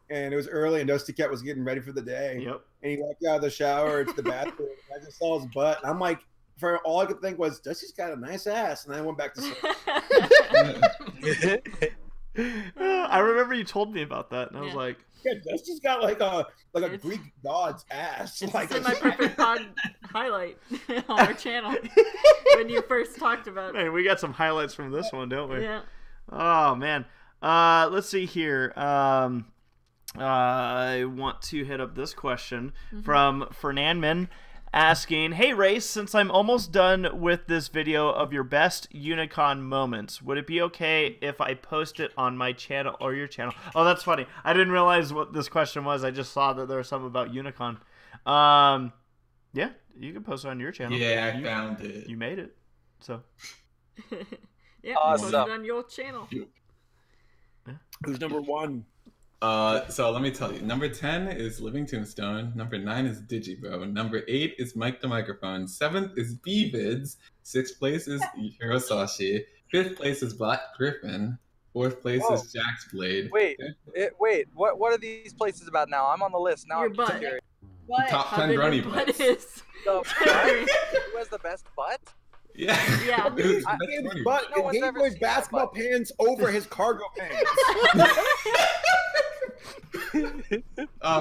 and it was early, and Dusty Cat was getting ready for the day. Yep. And he walked out of the shower to the bathroom. And I just saw his butt, and I'm like, for all I could think was, Dusty's got a nice ass, and I went back to sleep. I remember you told me about that, and I was like, yeah, Dusty's got like a Greek god's ass. It's like in my perfect pod highlight on our channel when you first talked about it. Hey, we got some highlights from this one, don't we? Yeah. Oh man. Let's see here. I want to hit up this question from Fernandman asking, hey Race, since I'm almost done with this video of your best Unicon moments, would it be okay if I post it on my channel or your channel? Oh, that's funny. I didn't realize what this question was. I just saw that there was something about Unicon. Yeah, you can post it on your channel. Yeah, I found it. You made it. So. Yeah, Awesome. post it on your channel. Who's number 1? So let me tell you. Number 10 is Living Tombstone. Number 9 is Digibro. Number 8 is Mike the Microphone. 7th is B-Vids. 6th place is Hirosashi. 5th place is Black Griffin. 4th place is Jax Blade. Wait. What are these places about now? I'm on the list now. Your I'm butt. curious. What? Top How 10 big your brownie butt butts. is. The butt? Who has the best butt? Yeah. Yeah. Dude, I- that's funny. But No one's Game ever Boy's seen my basketball butt. pants over his cargo pants.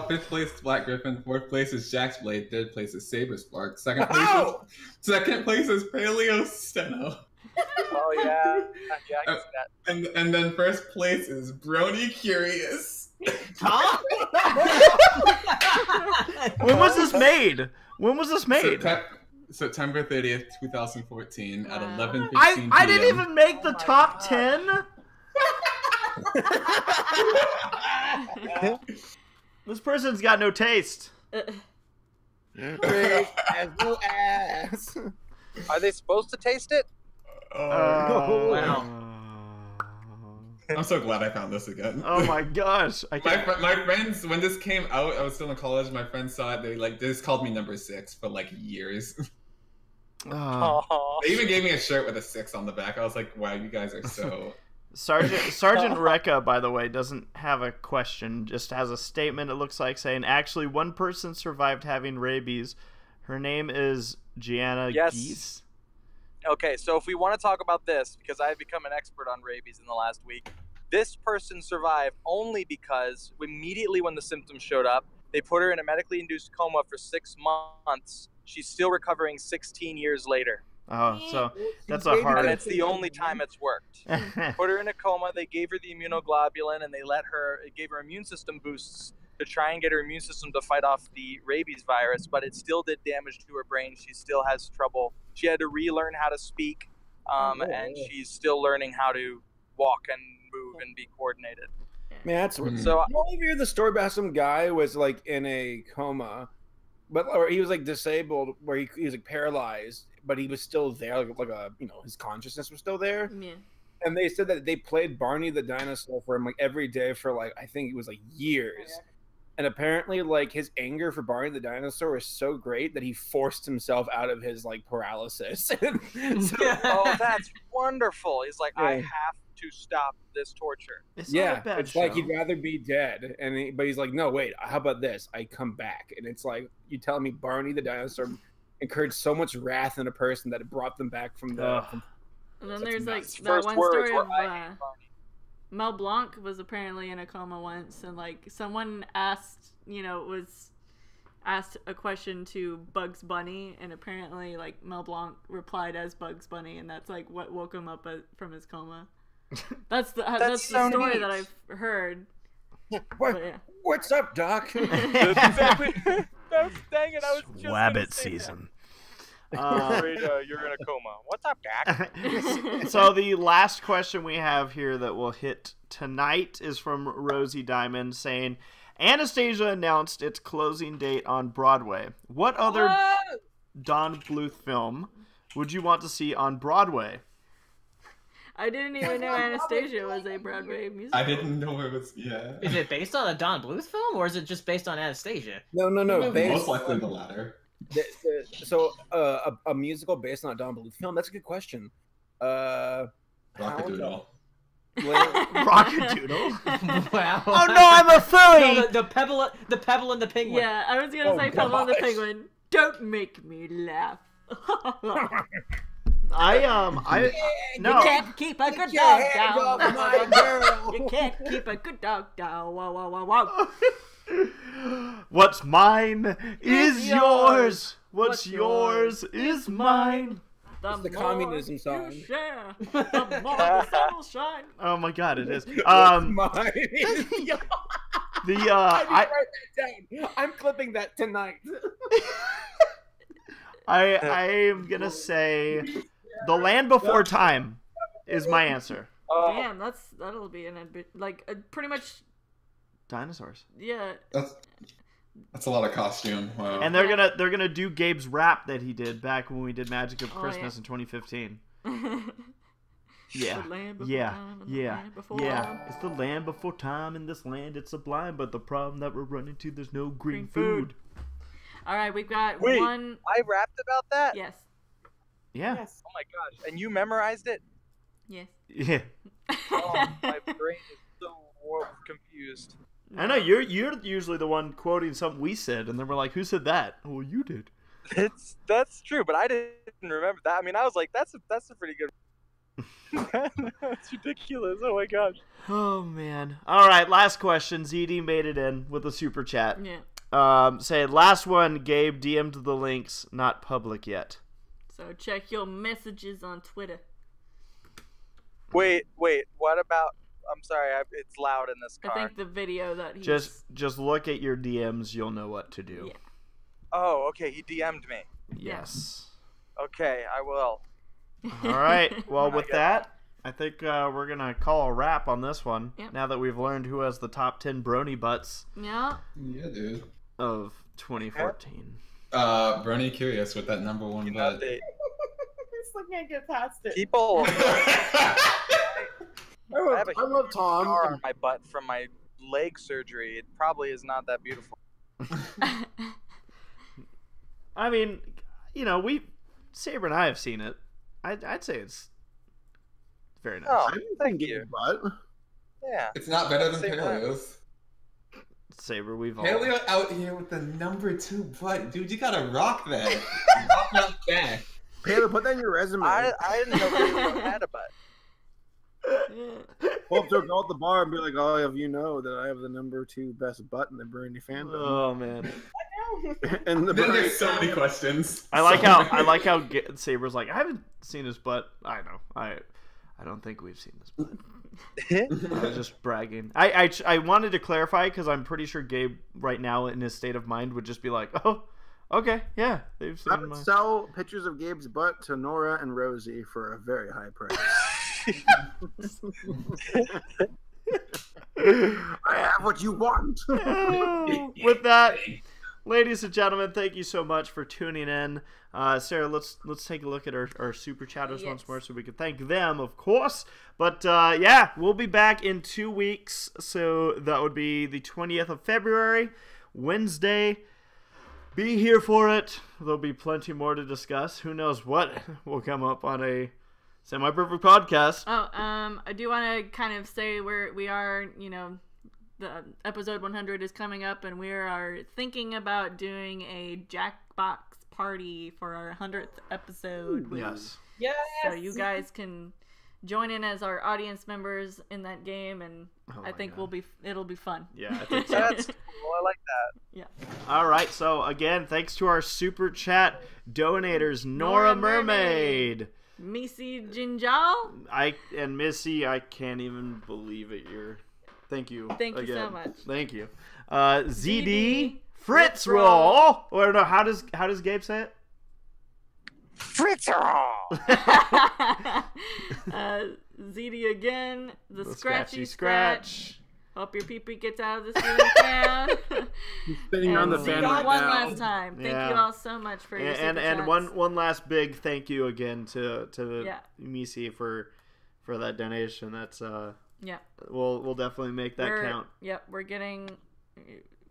Fifth place is Black Griffin. Fourth place is Jack's Blade. Third place is SaberSpark. Second place is Paleosteno. Oh yeah, yeah, I can see that. And then first place is Brony Curious. Huh? When was this made? When was this made? September 30th, 2014 at Wow. 11:15 I didn't PM. even make the top 10. This person's got no taste. Big as no ass. Are they supposed to taste it? Wow. I'm so glad I found this again. Oh my gosh! My friends, when this came out, I was still in college. My friends saw it. They just called me number 6 for like years. They even gave me a shirt with a 6 on the back. I was like, wow, you guys are so. Sergeant Rekka, by the way, doesn't have a question. Just has a statement. It looks like saying, actually, one person survived having rabies. Her name is Gianna Yes. Geese. Okay, so if we want to talk about this, because I've become an expert on rabies in the last week, this person survived only because immediately when the symptoms showed up, they put her in a medically induced coma for 6 months. She's still recovering 16 years later. Oh, so that's a And hard. it's the only time it's worked. Put her in a coma, they gave her the immunoglobulin, and it gave her immune system boosts to try and get her immune system to fight off the rabies virus, but it still did damage to her brain. She still has trouble. She had to relearn how to speak, and she's still learning how to walk and move and be coordinated. Man, that's So- you only hear the story about some guy who was like in a coma, or he was like disabled, where he was like paralyzed, but he was still there, like a his consciousness was still there. Yeah. And they said that they played Barney the dinosaur for him like every day for like I think it was like years. And apparently, like his anger for Barney the dinosaur was so great that he forced himself out of his like paralysis. Oh, that's wonderful. He's like, I Yeah. have to stop this torture. It's not a bad it's like show. he'd rather be dead, but he's like, no, wait, how about this? I come back, and it's like you telling me Barney the dinosaur incurred so much wrath in a person that it brought them back from the. Ugh. And then That's there's like nuts. that First one words story were, of "I hate Barney." Mel Blanc was apparently in a coma once, and like someone asked, was asked a question to Bugs Bunny, and apparently like Mel Blanc replied as Bugs Bunny, and that's like what woke him up from his coma. That's the so story neat. that I've heard. What, But, yeah. what's up, Doc? That's exactly. Dang it! I was just Wabbit gonna say season. that. Afraid, you're in a coma. What's up, Dak? So the last question we have here that will hit tonight is from Rosie Diamond saying, Anastasia announced its closing date on Broadway. What other Don Bluth film would you want to see on Broadway? I didn't even know Anastasia was a Broadway musical. I didn't know it was. Yeah. Is it based on a Don Bluth film, or is it just based on Anastasia? No. Most likely the latter. So a musical based on a Don Bluth film. That's a good question. Rockadoodle. Rockadoodle? Wow. Oh no, I'm a furry! No, the pebble and the penguin. Yeah, I was gonna say Pebble and the Penguin. Don't make me laugh. No. You can't keep a good dog down. You can't keep a good dog down. Wow, wow, wow, wow. What's mine is yours. What's yours is mine. It's the communism song. You share, the more the sun will shine. Oh my god, it is. Mine. I write that down. I'm clipping that tonight. I am gonna say The Land Before Time is my answer. Damn, that'll be pretty much Dinosaurs. yeah. That's a lot of costume. Wow. And they're gonna do Gabe's rap that he did back when we did Magic of Oh, Christmas yeah. in 2015. Yeah. The land before Yeah. time and the Yeah. land before Yeah. time. It's the land before time in this land. It's sublime, but the problem that we're running to, there's no green Green food. food. All right, we've got Wait, one. I rapped about that? Yes. Yeah. Oh my gosh. And you memorized it? Yes. Yeah. Oh, my brain is so confused. I know you're usually the one quoting something we said, and then we're like, "Who said that?" Well, you did. That's true, but I didn't remember that. I mean, I was like, that's a pretty good. That's ridiculous. Oh my gosh. Oh man. All right, last question. ZD made it in with a super chat. Yeah. Say last one. Gabe DM'd the links, not public yet. So check your messages on Twitter. Wait. What about? I'm sorry. It's loud in this car. I think the video that he just look at your DMs. You'll know what to do. Yeah. Oh, okay. He DM'd me. Yes. Okay, I will. All right. Well, with that, I think we're gonna call a wrap on this one. Yep. Now that we've learned who has the top 10 brony butts. Yeah. Yeah, dude. Of 2014. Brony curious with that number one butt. I still can't get past it. People. I love Tom. Scar on my butt from my leg surgery. It probably is not that beautiful. I mean, you know, Saber and I have seen it. I'd say it's very nice. Oh, thank you. Butt. Yeah. It's not better than Paleo's. Saber, we've all. Paleo out here with the number 2 butt. Dude, you gotta rock that. Rock that back. Paleo, put that in your resume. I didn't know Paleo had a butt. Pull up to a girl at the bar and be like, "Oh, if you know that I have the number 2 best butt in the Brony fandom." Oh man. And then there's so many questions. I like how Saber's like, I haven't seen his butt. I know. I don't think we've seen his butt. I was just bragging. I wanted to clarify because I'm pretty sure Gabe right now in his state of mind would just be like, oh, okay, yeah, they've seen I would sell pictures of Gabe's butt to Nora and Rosie for a very high price. I have what you want. With that, ladies and gentlemen, thank you so much for tuning in. Sarah, let's take a look at our super chatters once more so we can thank them, of course. But yeah, we'll be back in 2 weeks. So that would be the 20th of February, Wednesday. Be here for it. There'll be plenty more to discuss. Who knows what will come up on a semi-perfect podcast. I do want to kind of say where we are, you know, the episode 100 is coming up, and we are thinking about doing a Jackbox party for our 100th episode. Yes. Yes. So you guys can join in as our audience members in that game, and I think it'll be fun. Yeah, I think so. That's cool. I like that. Yeah. All right. So again, thanks to our super chat donators, Nora Mermaid. Missy Jinjal. And Missy, I can't even believe it. Thank you. Thank you so much. Thank you. ZD Fritz Roll. Or no, how does Gabe say it? Fritz Roll. ZD again. The scratchy scratch. Hope your pee-pee gets out of this really can. Spinning on the fan right one now. last time. Thank you all so much for your super and chats. one last big thank you again to Missy for that donation. That's we'll definitely make that count. Yep, we're getting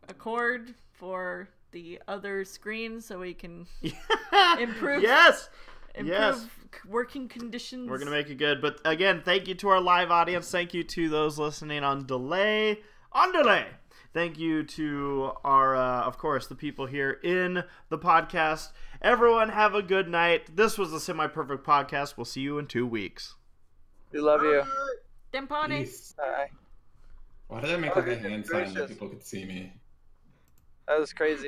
a cord for the other screen so we can improve. Improve working conditions. We're going to make it good. But again, thank you to our live audience. Thank you to those listening on delay. Thank you to our, of course, the people here in the podcast. Everyone have a good night. This was the Semi-Perfect Podcast. We'll see you in 2 weeks. We love you. Dempone. Bye. Why did I make like a hand sign that people could see me? That was crazy.